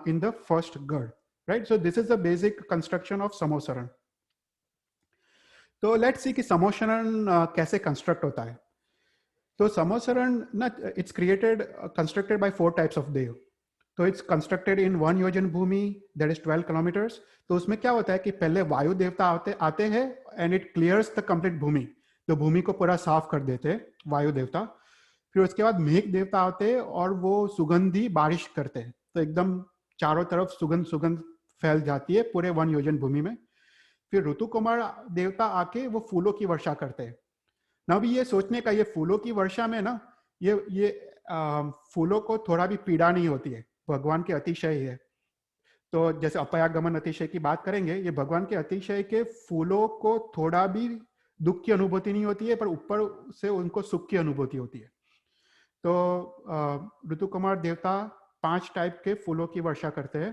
in the first गढ़, right. So this is the basic construction of समोसरण। तो लेट्स सी कि समोसरण कैसे कंस्ट्रक्ट होता है। तो समोसरण ना, it's constructed by 4 types of देव। तो इट्स कंस्ट्रक्टेड इन 1 योजन भूमि, दैट इज 12 किलोमीटर्स। तो उसमें क्या होता है कि पहले वायु देवता आते हैं and it clears the complete भूमि, तो भूमि को पूरा साफ कर देते हैं वायु देवता। फिर उसके बाद मेघ देवता आते हैं और वो सुगंधी बारिश करते हैं, तो एकदम चारों तरफ सुगंध फैल जाती है पूरे 1 योजन भूमि में। फिर ऋतु कुमार देवता आके वो फूलों की वर्षा करते हैं। ना भी ये सोचने का, ये फूलों की वर्षा में ना ये फूलों को थोड़ा भी पीड़ा नहीं होती है, भगवान के अतिशय ही है। तो जैसे अपयागमन अतिशय की बात करेंगे, ये भगवान के अतिशय के फूलों को थोड़ा भी दुख की अनुभूति नहीं होती है, पर ऊपर से उनको सुख की अनुभूति होती है। तो ऋतु कुमार देवता 5 टाइप के फूलों की वर्षा करते हैं।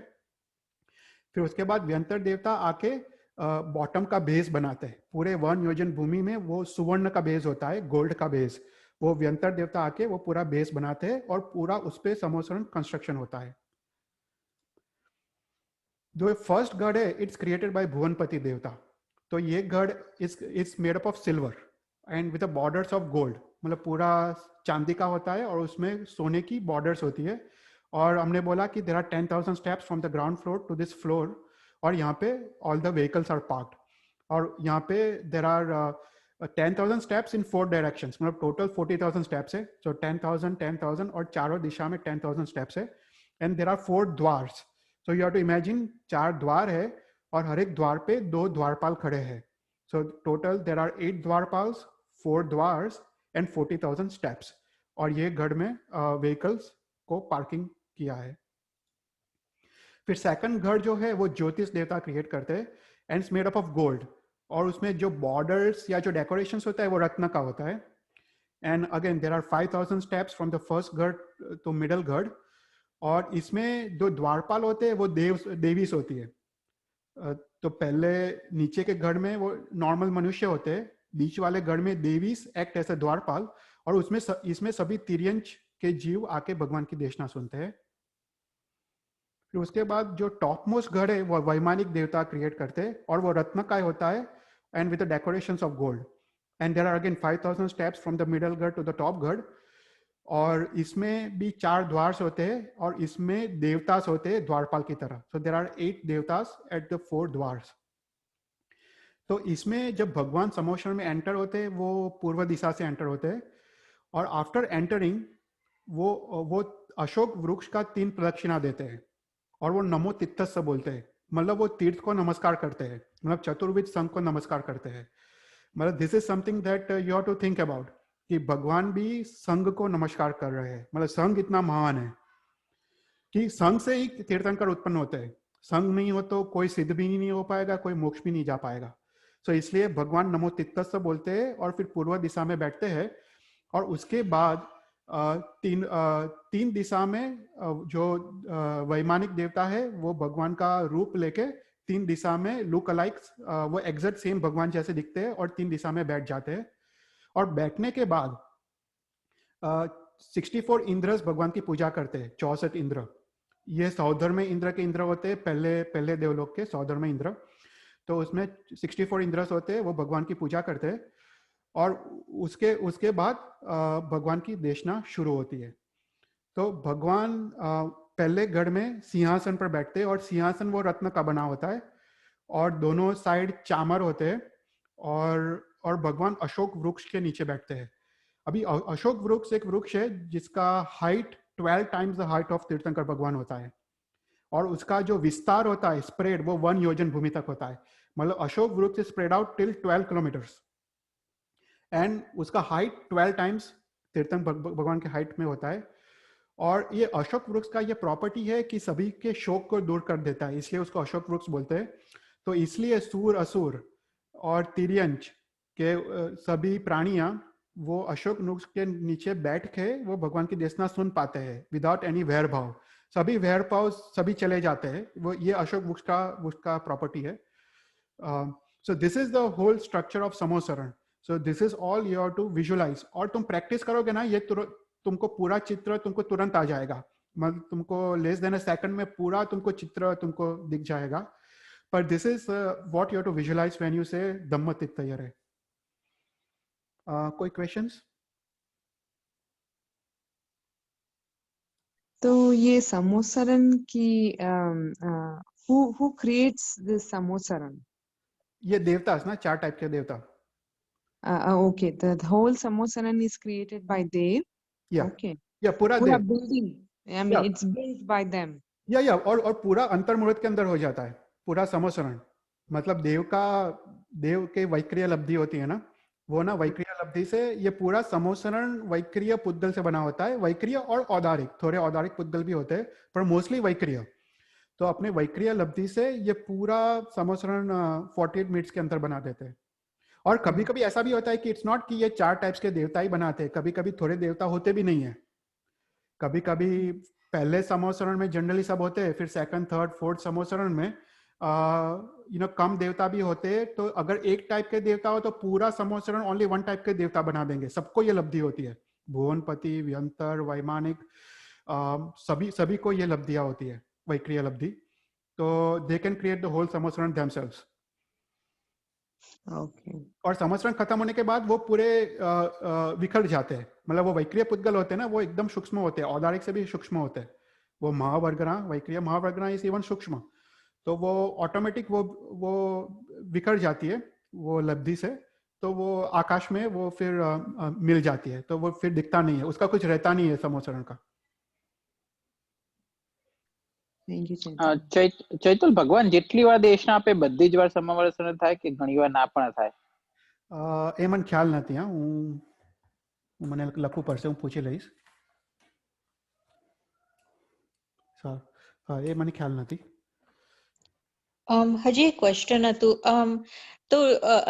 फिर उसके बाद व्यंतर देवता आके बॉटम का बेस बनाते हैं। पूरे 1 योजन भूमि में वो सुवर्ण का बेस होता है, गोल्ड का बेस, वो व्यंतर देवता आके वो पूरा बेस बनाते हैं और पूरा उस पे समोसरण कंस्ट्रक्शन होता है। जो फर्स्ट गढ़ है इट्स क्रिएटेड बाय भुवनपति देवता। तो ये गढ़ is made up of silver and with borders of gold, मतलब पूरा चांदी का होता है और उसमें सोने की बॉर्डर्स होती है। और हमने बोला कि there are 10,000 steps from the ground floor to this floor, और यहाँ पे all the vehicles are parked. और यहाँ पे there are 10,000 steps in 4 directions, मतलब टोटल 40,000 स्टेप्स है। सो 10,000 10,000 और चारों दिशा में 10,000 स्टेप्स है। एंड देयर आर 4 द्वार्स। So you have to imagine 4 द्वार है और हर एक द्वार पे 2 द्वारपाल खड़े हैं। सो टोटल देयर आर 8 द्वारपाल्स, 4 द्वार्स एंड 40,000 स्टेप्स। और ये गढ़ में व्हीकल्स को पार्किंग किया है। फिर सेकंड गढ़ जो है वो ज्योतिष देवता क्रिएट करते हैं and it's made up of gold, और उसमें जो बॉर्डर्स या जो डेकोरेशंस होता है वो रत्न का होता है। And again there are 5,000 steps from the first गढ़ टू मिडल गढ़। और इसमें जो द्वारपाल होते हैं वो देवीस होती है। तो पहले नीचे के गढ़ में वो नॉर्मल मनुष्य होते हैं, बीच वाले गढ़ में देवीस एक्ट ऐसे द्वारपाल, और उसमें इसमें सभी तिर्यंच के जीव आके भगवान की देशना सुनते हैं। फिर उसके बाद जो टॉप मोस्ट गढ़ है वो वैमानिक देवता क्रिएट करते हैं और वो रत्न का होता है and with the decorations of gold. And there are again 5,000 steps from the middle गढ़ टू द टॉप गढ़। और इसमें भी 4 द्वार होते हैं और इसमें देवतास होते हैं द्वारपाल की तरह। सो देयर आर 8 देवतास एट द 4 द्वार्स। तो इसमें जब भगवान समोसरण में एंटर होते हैं वो पूर्व दिशा से एंटर होते हैं, और आफ्टर एंटरिंग वो अशोक वृक्ष का 3 प्रदक्षिणा देते हैं और वो नमो तित्तस्य बोलते हैं, मतलब वो तीर्थ को नमस्कार करते हैं, मतलब चतुर्विध संघ को नमस्कार करते हैं। मतलब this is something that you have to think about कि भगवान भी संघ को नमस्कार कर रहे हैं। मतलब संघ इतना महान है कि संघ से ही तीर्थंकर उत्पन्न होते हैं। संघ नहीं हो तो कोई सिद्ध भी नहीं हो पाएगा, कोई मोक्ष भी नहीं जा पाएगा। सो इसलिए भगवान नमो तित्तस्य बोलते हैं और फिर पूर्व दिशा में बैठते हैं। और उसके बाद 3 दिशा में जो वैमानिक देवता है वो भगवान का रूप लेके 3 दिशा में लुक अलाइक्स, वो एग्जैक्ट सेम भगवान जैसे दिखते हैं और 3 दिशा में बैठ जाते हैं। और बैठने के बाद 64 इंद्रस भगवान की पूजा करते हैं। 64 इंद्र, ये सौधर में इंद्र के इंद्र होते हैं, पहले देवलोक के सौधर में इंद्र। तो उसमें 64 इंद्रस होते हैं, वो भगवान की पूजा करते हैं। और उसके बाद भगवान की देशना शुरू होती है। तो भगवान पहले गढ़ में सिंहासन पर बैठते हैं और सिंहासन वो रत्न का बना होता है और दोनों साइड चामर होते हैं और भगवान अशोक वृक्ष के नीचे बैठते हैं। अभी अशोक वृक्ष एक वृक्ष है जिसका height 12 times the height of तीर्थंकर भगवान होता है, और उसका जो विस्तार होता है, स्प्रेड, वो 1 योजन भूमि तक होता है. मतलब अशोक वृक्ष spread out till 12 kilometres, and उसका हाइट 12 टाइम्स तीर्थंकर भगवान के हाइट में होता है. और ये अशोक वृक्ष का ये प्रॉपर्टी है कि सभी के शोक को दूर कर देता है, इसलिए उसको अशोक वृक्ष बोलते हैं. तो इसलिए सूर, असुर और तिर्यंच के सभी प्राणियां वो अशोक वृक्ष के नीचे बैठ के वो भगवान की देशना सुन पाते हैं विदाउट एनी वैर भाव. सभी वैर भाव सभी चले जाते हैं. वो ये अशोक वृक्ष का प्रॉपर्टी है. So this is the whole structure of समोसरण. So this is all you have to visualise. और तुम प्रैक्टिस करोगे ना, ये तुमको पूरा चित्र तुमको तुरंत आ जाएगा. मतलब तुमको लेस देन अ सेकंड में पूरा तुमको चित्र तुमको दिख जाएगा. पर this is what you have to visualise when you say धम्म तीर्थयरे. कोई क्वेश्चंस? तो ये समोसरण की who creates this समोसरण? ये देवता ना, 4 टाइप के देवता. Okay, the whole समोसरण is created by Dev. Yeah. Okay. या पूरा पूरा देव. building. I mean, Yeah. it's built by them. या और पूरा अंतर्मुहूर्त के अंदर हो जाता है पूरा समोसरण. मतलब देव के वैक्रिय लब्धि होती है ना, वो ना वैक्रिय लब्धि से ये पूरा समोसरण वैक्रिय पुद्गल से बना होता है. वैक्रिय और औदारिक, थोड़े औदारिक पुद्गल भी होते हैं, पर मोस्टली वैक्रिय. तो अपने वैक्रिय लब्धि से ये पूरा समोसरण 48 मिनट्स के अंदर बना देते हैं. और कभी कभी ऐसा भी होता है कि इट्स नॉट कि ये 4 टाइप्स के देवता ही बनाते हैं. कभी कभी थोड़े देवता होते भी नहीं है. कभी कभी पहले समोसरण में जनरली सब होते हैं, फिर सेकंड, थर्ड, फोर्थ समोसरण में कम देवता भी होते हैं. तो अगर एक टाइप के देवता हो तो पूरा समोसरण ओनली 1 टाइप के देवता बना देंगे. सबको ये लब्धि होती है. भुवनपति, व्यंतर, वैमानिक, सभी को ये लब्धियां होती है, वैक्रिय लब्धि. तो they can create the whole समोसरण देमसेल्व्स. Okay. और समोसरण खत्म होने के बाद वो पूरे विखर जाते हैं. मतलब वो वैक्रिय पुद्गल होते हैं ना, वो एकदम सूक्ष्म होते हैं, औदारिक से भी सूक्ष्म होते हैं. वो महावर्गना, वैक्रिय महावर्गना इज इवन सूक्ष्म. तो वो ऑटोमेटिक वो विखर जाती है वो लब्धि से. तो वो आकाश में वो फिर मिल जाती है. तो वो फिर दिखता नहीं है, उसका कुछ रहता नहीं है समोसरण का. Thank you, ચૈતુલ, ભગવાન જેટલી વાર દેશના આપે બધી જ વાર સમોસરણ થાય કે ઘણી વાર ના પણ થાય? એ મને ખ્યાલ નથી. હા, મને લખવું પડશે, હું પૂછી લઈશ. સર, હા, એ મને ખ્યાલ નથી. હજી એક ક્વેશ્ચન હતું. તો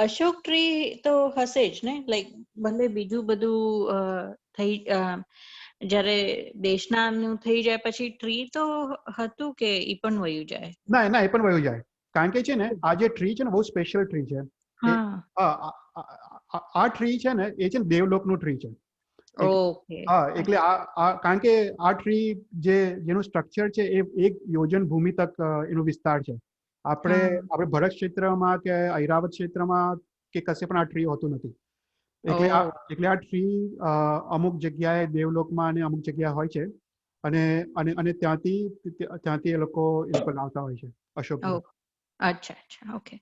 અશોક ટ્રી તો હશે જ ને, લાઈક ભલે બીજું બધું થઈ જ્યારે દેશનાનું થઈ જાય પછી ટ્રી તો હતું કે ઈ પણ વયું જાય? ના, એ પણ વયું જાય. કારણ કે છે ને આ જે ટ્રી છે ને બહુ સ્પેશિયલ ટ્રી છે. આ ટ્રી છે ને એ છે ને દેવલોકનું ટ્રી છે. ઓકે. હા, એટલે કારણ કે આ ટ્રી જેનું સ્ટ્રક્ચર છે એ 1 યોજન ભૂમિ તક એનો વિસ્તાર છે. આપણે ભરત ક્ષેત્રમાં કે ઐરાવત ક્ષેત્રમાં કે કશે પણ આ ટ્રી હોતું નથી. એટલે આ ટ્રી અમુક જગ્યાએ દેવલોકમાં અને અમુક જગ્યા હોય છે. અને ત્યાંથી એ લોકો લાવતા હોય છે અશોક. અચ્છા, ઓકે.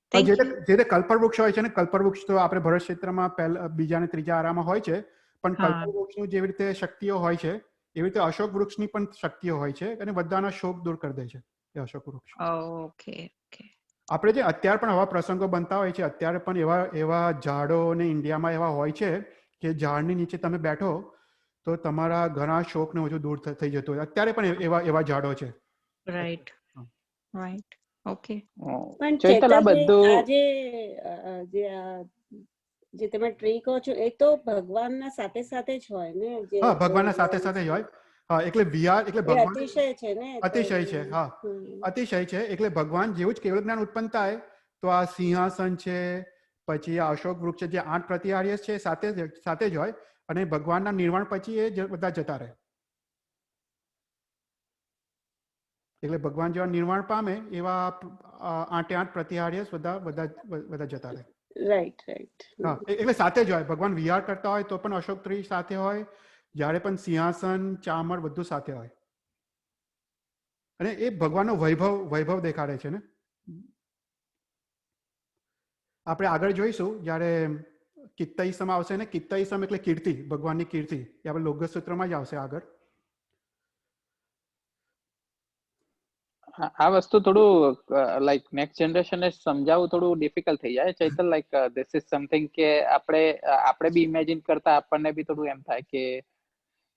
જે કલ્પવૃક્ષ હોય છે ને, કલ્પવૃક્ષ તો આપણે ભરત ક્ષેત્રમાં બીજા અને ત્રીજા આરામાં હોય છે. પણ કલ્પવૃક્ષનું જેવી રીતે શક્તિઓ હોય છે એવી રીતે અશોક વૃક્ષની પણ શક્તિઓ હોય છે અને બધાના શોક દૂર કરી દે છે એ અશોક વૃક્ષ. ઓકે. આપણે જે અત્યારે પણ આવા પ્રસંગો બનતા હોય છે, અત્યારે પણ એવા ઝાડો ને ઇન્ડિયામાં એવા હોય છે કે ઝાડની નીચે તમે બેઠો તો તમારા ઘણા શોક ને ઓછું દૂર થઈ જતું હોય. અત્યારે પણ એવા ઝાડો છે. રાઈટ. ઓકે. પણ ચેતન, જે તમે ટ્રી કહો છો એ તો ભગવાનના સાથે સાથે જ હોય ને? હા, ભગવાનના સાથે સાથે જ હોય. હા, એટલે વિહાર એટલે ભગવાન અતિશય છે ને? અતિશય છે. હા, અતિશય છે. એટલે ભગવાન જેવું જ કેવળ જ્ઞાન ઉત્પન્ન થાય તો આ સિંહાસન છે, પછી આ અશોક વૃક્ષ જે 8 પ્રતિહાર્ય છે સાથે જ હોય. અને ભગવાનના નિર્વાણ પછી એ બધા જતા રહે. એટલે ભગવાન જેવા નિર્વાણ પામે એવા 8 પ્રતિહાર્ય બધા જતા રહે. રાઈટ. હા, એટલે સાથે જ હોય. ભગવાન વિહાર કરતા હોય તો પણ અશોક ટ્રી સાથે હોય. જ્યારે પણ સિંહાસન, ચામર બધું સાથે હોય. અને એ ભગવાનનો વૈભવ દેખાડે છે ને. આપણે આગળ જોઈશું જ્યારે કિત્તઈસમાં આવશે ને કિત્તઈસમ એટલે કીર્તિ, ભગવાનની કીર્તિ, એ આપણે લોગસ સૂત્રમાં જ આવશે આગળ. આ વસ્તુ થોડું લાઈક નેક્સ્ટ જનરેશન ને સમજાવવું થોડું ડિફિકલ્ટ થઈ જાય ચૈતલ. લાઈક ધીસ ઇઝ સમથિંગ કે આપણે બી ઇમેજિન કરતા આપણને બી થોડું એમ થાય કે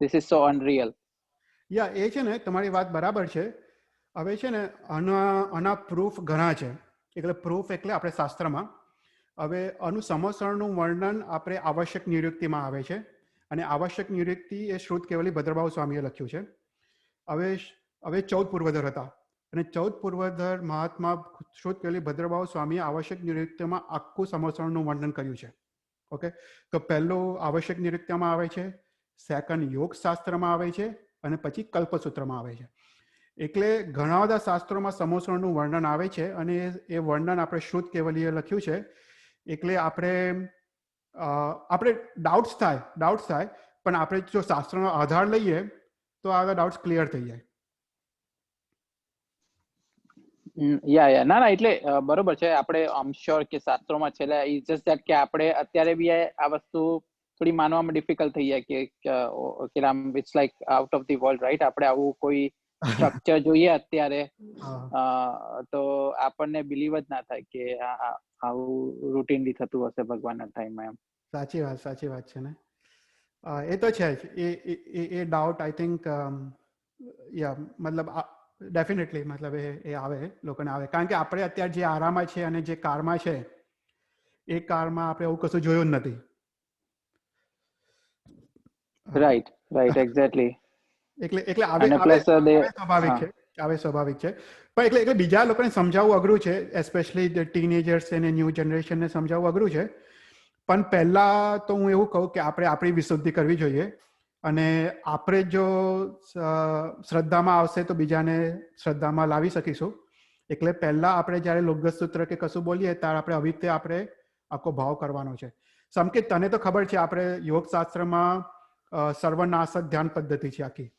ધીસ ઇઝ સો અનરિયલ. યા એ છે ને તમારી વાત બરાબર છે. હવે છે ને આના પ્રૂફ ઘણા છે. એટલે પ્રૂફ એટલે આપણે શાસ્ત્રમાં હવે આનું સમોસરનું વર્ણન આપણે આવશ્યક નિવૃત્તિમાં આવે છે, અને આવશ્યક નિવૃત્તિ એ શ્રુત કેવલી ભદ્રભાવ સ્વામીએ લખ્યું છે. હવે 14 પૂર્વધર હતા, અને 14 પૂર્વધર મહાત્મા શ્રુત કેવલી ભદ્રભાવ સ્વામીએ આવશ્યક નિવૃત્તિમાં આખું સમોસરનું વર્ણન કર્યું છે. ઓકે, તો પહેલું આવશ્યક નિવૃત્તિમાં આવે છે, સેકન્ડ યોગ શાસ્ત્રમાં આવે છે, અને પછી કલ્પસૂત્રમાં આવે છે. એટલે ઘણા બધા શાસ્ત્રોમાં સમોસરનું વર્ણન આવે છે, અને એ વર્ણન આપણે શ્રુત કેવલીએ લખ્યું છે. એટલે આપણે ડાઉટ્સ થાય, પણ આપણે જો શાસ્ત્રનો આધાર લઈએ તો આ ડાઉટ્સ ક્લિયર થઈ જાય. ના એટલે બરોબર છે. આપણે આમ શ્યોર કે શાસ્ત્રોમાં છે, ઇટ્સ જસ્ટ ધેટ કે આપણે અત્યારે બી આ વસ્તુ થોડી માનવામાં ડિફિકલ્ટ થઈ જાય કે it's like out of the world, right? આપણે આવું કોઈ સ્ટ્રક્ચર જોઈએ અત્યારે તો આપણને બિલીવ જ ના થાય કે આવું રૂટીનલી થતું હશે ભગવાનના ટાઈમમાં એમ. સાચી વાત છે ને. એ તો છે જ. એ ડાઉટ આઈ થિંક મતલબ ડેફિનેટલી મતલબ એ આવે, લોકોને આવે, કારણ કે આપણે અત્યારે જે આરામાં છે અને જે કારમાં છે એ કારમાં આપણે એવું કશું જોયું જ નથી. Right exactly. એટલે આવે સ્વાભાવિક છે. પણ એટલે બીજા લોકોને સમજાવવું અઘરું છે, એસ્પેશિયલી ટીનેજર્સ અને ન્યૂ જનરેશનને સમજાવવું અઘરું છે. પણ પહેલા તો હું એવું કહું કે આપણે આપણી વિશુદ્ધિ કરવી જોઈએ, અને આપણે જો શ્રદ્ધામાં આવશે તો બીજાને શ્રદ્ધામાં લાવી શકીશું. એટલે પહેલા આપણે જ્યારે લોગસ સૂત્ર કે કશું બોલીએ ત્યારે આપણે આવી રીતે આપણે આખો ભાવ કરવાનો છે. સંકેત, તને તો ખબર છે આપણે યોગશાસ્ત્રમાં સર્વનાશક ધ્યાન પદ્ધતિ છે આખી,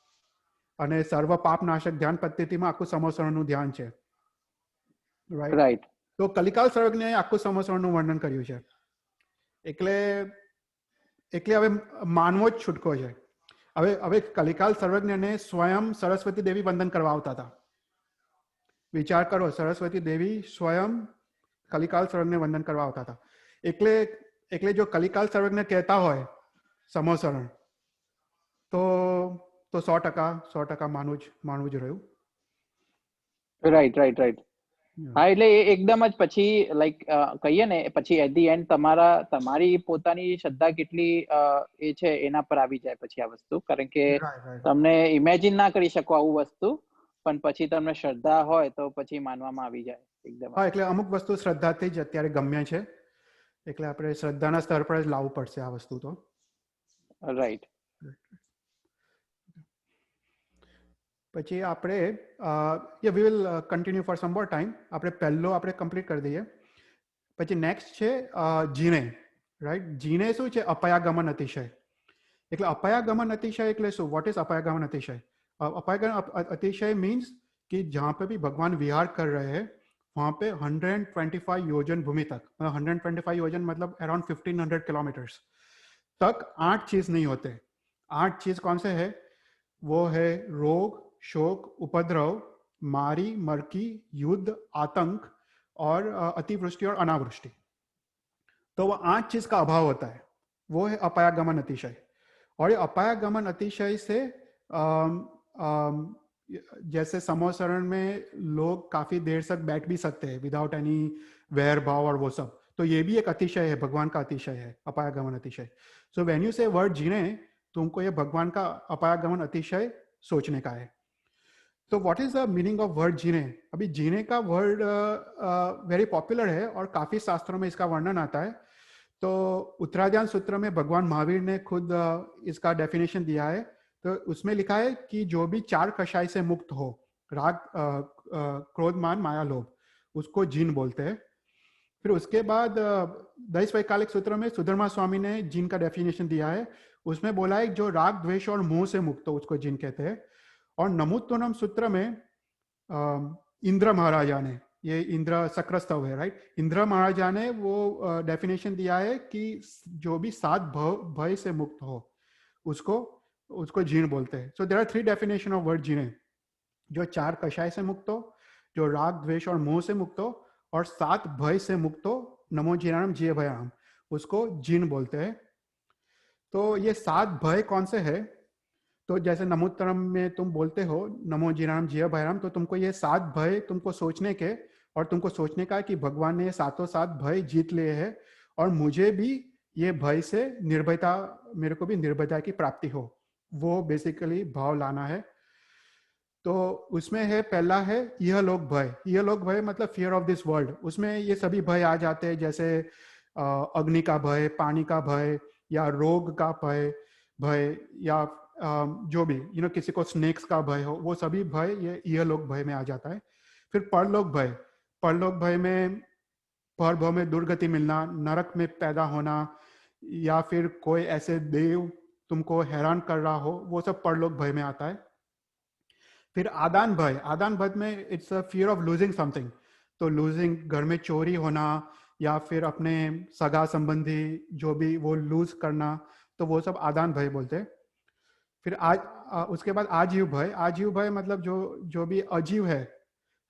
અને સર્વ પાપનાશક ધ્યાન પદ્ધતિમાં આખું સમોસરણનું ધ્યાન છે, રાઈટ? તો કલિકાલ સર્વજ્ઞએ આખું સમોસરણનું વર્ણન કર્યું છે. એટલે હવે માનવો જ છૂટકો છે. હવે કલિકાલ સર્વજ્ઞને સ્વયં સરસ્વતી દેવી વંદન કરવા આવતા હતા. વિચાર કરો, સરસ્વતી દેવી સ્વયં કલિકાલ સર્વજ્ઞને વંદન કરવા આવતા હતા. એટલે જો કલિકાલ સર્વજ્ઞ કહેતા હોય સમોસરણ, તો 100% માનવું જ રહ્યું. રાઈટ. હા, એટલે એકદમ જ પછી લાઈક કહીએ ને, પછી એટ ધી એન્ડ તમારી પોતાની શ્રદ્ધા કેટલી એ છે એના પર આવી જાય પછી આ વસ્તુ. કારણ કે તમને ઇમેજિન ના કરી શકો આવું વસ્તુ, પણ પછી તમને શ્રદ્ધા હોય તો પછી માનવામાં આવી જાય એકદમ. હા, એટલે અમુક વસ્તુ શ્રદ્ધાથી જ અત્યારે ગમ્ય છે, એટલે આપણે શ્રદ્ધાના સ્તર પર જ લાવવું પડશે આ વસ્તુ તો. રાઈટ. પછી આપણે we will continue for some more time. આપણે પહેલો આપણે કમ્પ્લીટ કરી દઈએ. પછી નેક્સ્ટ છે જીણે, રાઈટ? જીણે શું છે? અપયાગમન અતિશય. એટલે અપયાગમન અતિશય એટલે શું? વોટ ઇઝ અપયાગમન अतिशय? अपयागमन अतिशय मीन्स कि जहाँ पे भी भगवान विहार कर रहे हैं वहाँ पे 125 योजन भूमि तक, 125 योजन मतलब अराउंड 1500 किलोमीटर्स तक 8 चीज नहीं होते. 8 चीज कौन से है? वो है रोग, शोक, उपद्रव, मारी, मरकी, युद्ध, आतंक और अतिवृष्टि और अनावृष्टि. तो वो 8 चीज का अभाव होता है, वो है अपायागमन अतिशय. और ये अपायागमन अतिशय से जैसे समोसरण में लोग काफी देर तक बैठ भी सकते हैं विदाउट एनी वैर भाव और वो सब, तो ये भी एक अतिशय है, भगवान का अतिशय है, अपायागमन अतिशय. सो व्हेन यू से वर्ड जीने, तुमको ये भगवान का अपायागमन अतिशय सोचने का है. तो what is the meaning of word जीने? अभी जीने का वर्ड वेरी पॉपुलर है और काफी शास्त्रों में इसका वर्णन आता है. तो उत्तराध्यान सूत्र में भगवान महावीर ने खुद इसका डेफिनेशन दिया है. तो उसमें लिखा है कि जो भी 4 कषाय से मुक्त हो, राग, क्रोध, मान, माया, लोभ, उसको जीन बोलते हैं. फिर उसके बाद दैवैकालिक सूत्र में सुधर्मा स्वामी ने जीन का डेफिनेशन दिया है. उसमें बोला है जो राग, द्वेष और मोह से मुक्त हो उसको जीन कहते हैं. और नमोत्तोनम सूत्र में इंद्र महाराजा ने ये इंद्र शक्रस्तव है, राइट। इंद्र महाराजा ने वो डेफिनेशन दिया है कि जो भी 7 भय से मुक्त हो उसको जीर्ण बोलते हैं। So there are 3 definition of word जीर्ण, जो 4 कषाय से मुक्त हो, जो राग द्वेष और मोह से मुक्त हो, और 7 भय से मुक्त हो, नमो जीर्णाम जिय भयाम, उसको जीर्ण बोलते हैं। तो ये 7 भय कौन से है? तो जैसे नमोत्तरम में तुम बोलते हो नमो जीर्णाम जिय भयाम, तो तुमको ये 7 भय तुमको सोचने के, और तुमको सोचने का कि भगवान ने ये 7 भय जीत लिए हैं, और मुझे भी ये भय से निर्भयता, मेरे को भी निर्भयता की प्राप्ति हो, वो बेसिकली भाव लाना है। तो उसमें है, पहला है यह लोक भय। यह लोक भय मतलब फियर ऑफ दिस वर्ल्ड। उसमें ये सभी भय आ जाते हैं, जैसे अग्नि का भय, पानी का भय, या रोग का भय, या जो भी किसी को स्नेक्स का भय हो, वो सभी भय ये यह लोक भय में आ जाता है। फिर परलोक भय। परलोक भय में परभव में दुर्गति मिलना, नरक में पैदा होना, या फिर कोई ऐसे देव तुमको हैरान कर रहा हो, वो सब परलोक भय में आता है। फिर आदान भय। आदान भय में it's a fear of losing something. तो लूजिंग, घर में चोरी होना, या फिर अपने सगा संबंधी जो भी वो लूज करना, तो वो सब आदान भय बोलते हैं। फिर उसके बाद आजीव भय। आजीव भय मतलब जो भी अजीव है,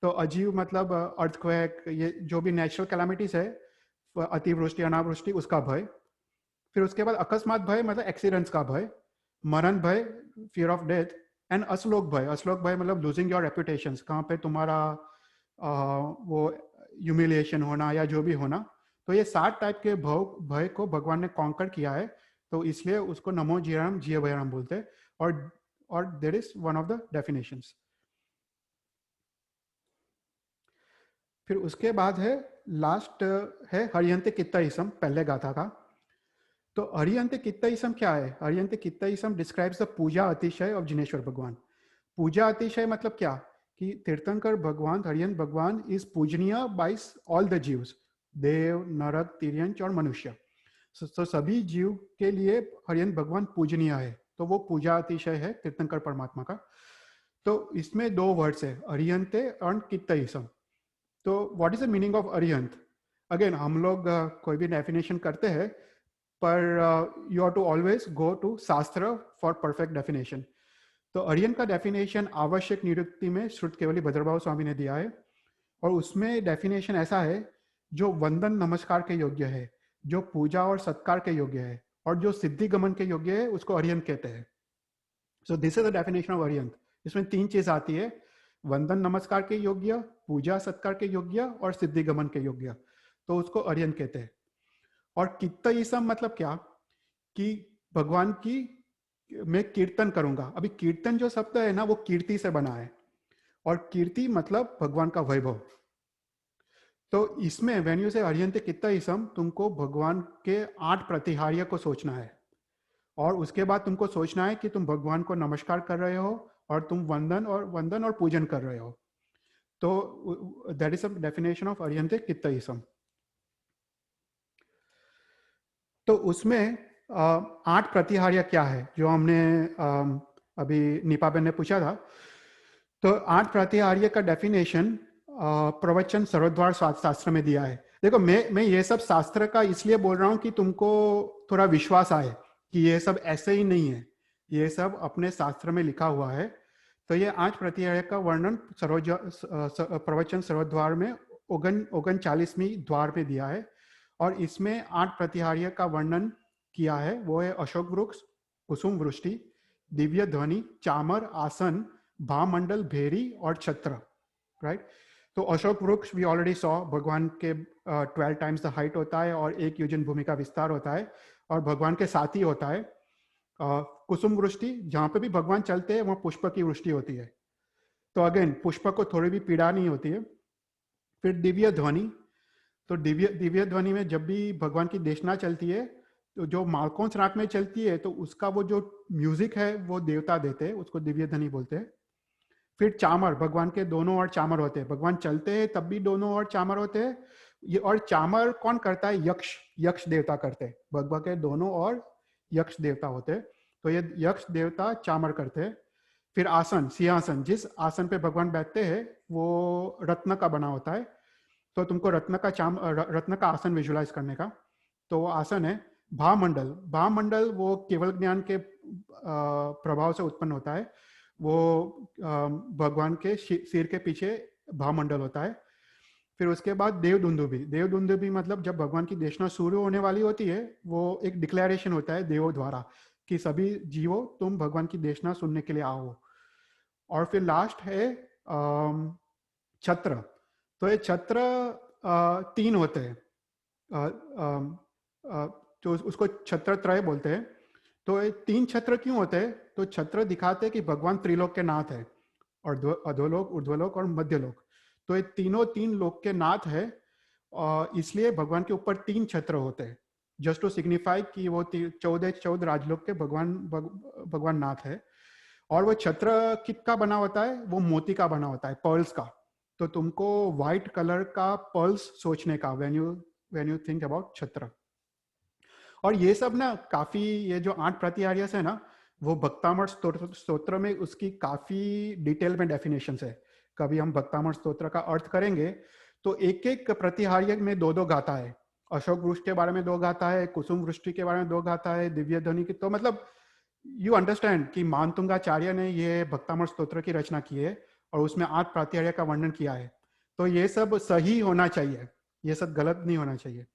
तो अजीव मतलब अर्थक्वेक, ये जो भी नेचुरल कैलामिटीज है, अतिवृष्टि अनावृष्टि, उसका भय। फिर उसके बाद अकस्मात भय मतलब एक्सीडेंट्स का भय। मरण भय, फियर ऑफ डेथ। एंड अश्लोक भय। अश्लोक भय मतलब लूजिंग योर रेपुटेशन, कहाँ पे तुम्हारा वो ह्यूमिलिएशन होना या जो भी होना। तो ये 7 टाइप के भय को भगवान ने कॉन्कर किया है, तो इसलिए उसको नमो जीराम जिय भयाम बोलते हैं। और there is one of the definitions. फिर उसके बाद है लास्ट है हरियंते कित्तईसम, पहले गाथा का। तो हरियंते कित्तईसम क्या है? हरियंते कित्तईसम डिस्क्राइब्स द पूजा अतिशय ऑफ जिनेश्वर भगवान। पूजा अतिशय मतलब क्या कि तीर्थंकर भगवान, हरियंत भगवान इज पूजनीय बाय ऑल द जीव्स, देव, नरक, तिर्यंच और मनुष्य। तो सभी जीव के लिए हरियंत भगवान पूजनीय है, तो वो पूजा अतिशय है तीर्थंकर परमात्मा का। तो इसमें 2 वर्ड्स है, हरियंते और कित्तईसम। तो what is the meaning of अरिहंत? अगेन हम लोग कोई भी डेफिनेशन करते हैं, पर you are to always go to शास्त्र फॉर परफेक्ट डेफिनेशन। तो अरिहंत का डेफिनेशन आवश्यक निरुक्ति में श्रुत केवली भद्रभाव स्वामी ने दिया है, और उसमें डेफिनेशन ऐसा है, जो वंदन नमस्कार के योग्य है, जो पूजा और सत्कार के योग्य है, और जो सिद्धि गमन के योग्य है, उसको अरिहंत कहते हैं। So this is the definition of Arihant. इसमें 3 चीज आती है, वंदन नमस्कार के योग्य, पूजा सत्कार के योग्य, और सिद्धि गमन के योग्य, तो उसको अरिहंत कहते हैं। और कित्तईसम मतलब क्या कि भगवान की मैं कीर्तन करूंगा। अभी कीर्तन जो शब्द है ना, वो कीर्ति से बना है, और कीर्ति मतलब भगवान का वैभव। तो इसमें व्हेन यू से हरियंते कित्तईसम, तुमको भगवान के 8 प्रतिहार्य को सोचना है, और उसके बाद तुमको सोचना है कि तुम भगवान को नमस्कार कर रहे हो, और तुम वंदन और पूजन कर रहे हो। तो that is the definition of हरियंते कित्तईसम। तो उसमें 8 प्रतिहार्य क्या है, जो हमने अभी नीपाबेन ने पूछा था। तो 8 प्रतिहार्य का डेफिनेशन प्रवचन सर्वद्वार शास्त्र में दिया है। देखो, मैं ये सब शास्त्र का इसलिए बोल रहा हूँ कि तुमको थोड़ा विश्वास आए कि ये सब ऐसे ही नहीं है, ये सब अपने शास्त्र में लिखा हुआ है। तो ये 8 प्रतिहार्य का वर्णन प्रवचन सर्वद्वार में 39वीं द्वार में दिया है, और इसमें 8 प्रतिहार्य का वर्णन किया है। वो है अशोक वृक्ष, कुसुम वृष्टि, दिव्य ध्वनि, चामर, आसन, भामंडल, भेरी और छत्र, राइट। तो अशोक वृक्ष वी ऑलरेडी सॉ, भगवान के 12 टाइम्स द हाइट होता है, और 1 योजन भूमि का विस्तार होता है, और भगवान के साथ ही होता है। कुसुम वृष्टि, जहाँ पे भी भगवान चलते हैं वहाँ पुष्प की वृष्टि होती है, तो अगेन पुष्प को थोड़ी भी पीड़ा नहीं होती है। फिर दिव्य ध्वनि, तो दिव्य ध्वनि में जब भी भगवान की देशना चलती है, तो जो मालकोंस राग में चलती है, तो उसका वो जो म्यूजिक है वो देवता देते हैं, उसको दिव्य ध्वनि बोलते हैं। फिर चामर, भगवान के दोनों ओर चामर होते हैं, भगवान चलते हैं तब भी दोनों ओर चामर होते हैं। ये और चामर कौन करता है? यक्ष देवता करते हैं, भगवान के दोनों ओर यक्ष देवता होते हैं, तो ये यक्ष देवता चामर करते हैं। फिर आसन, सिंहासन, जिस आसन पे भगवान बैठते हैं वो रत्न का बना होता है, तो तुमको रत्न का आसन विजुलाइज करने का। तो वो आसन है भामंडल। भामंडल वो केवल ज्ञान के प्रभाव से उत्पन्न होता है। वो भगवान के सिर के पीछे भामंडल होता है। फिर उसके बाद देवदुंदुभी। देवदुंदुभी मतलब जब भगवान की देशना शुरू होने वाली होती है, वो एक डिक्लेरेशन होता है देवों द्वारा कि सभी जीवों तुम भगवान की देशना सुनने के लिए आओ। और फिर लास्ट है छत्र। तो ये छत्र 3 होते हैं, तो उसको छत्रत्रय बोलते हैं। तो ये 3 छत्र क्यों होते हैं? तो छत्र दिखाते हैं कि भगवान त्रिलोक के नाथ है, और अधोलोक, ऊर्ध्वलोक और मध्यलोक। तो ये तीनों 3 लोक के नाथ है, इसलिए भगवान के ऊपर 3 छत्र होते हैं, जस्ट टू सिग्निफाई कि वो 14 राजलोक के भगवान नाथ है। और वो छत्र किसका बना होता है? वो मोती का बना होता है, पर्ल्स का। तो तुमको व्हाइट कलर का पर्ल्स सोचने का व्हेन यू थिंक अबाउट छत्र। और ये सब ना काफी, ये जो 8 प्रतिहार्यस है ना, वो भक्तामृत स्तोत्र में उसकी काफी डिटेल में डेफिनेशंस है। कभी हम भक्तामृत स्तोत्र का अर्थ करेंगे तो एक एक प्रतिहार्य में 2-2 गाथा है। अशोक वृष्टि के बारे में 2 गाथा है, कुसुम वृष्टि के बारे में 2 गाथा है, दिव्य ध्वनि की। तो मतलब यू अंडरस्टैंड कि मानतुंगाचार्य ने ये भक्तामृत स्तोत्र की रचना की है और उसमें 8 प्रतिहार्य का वर्णन किया है। तो ये सब सही होना चाहिए, ये सब गलत नहीं होना चाहिए।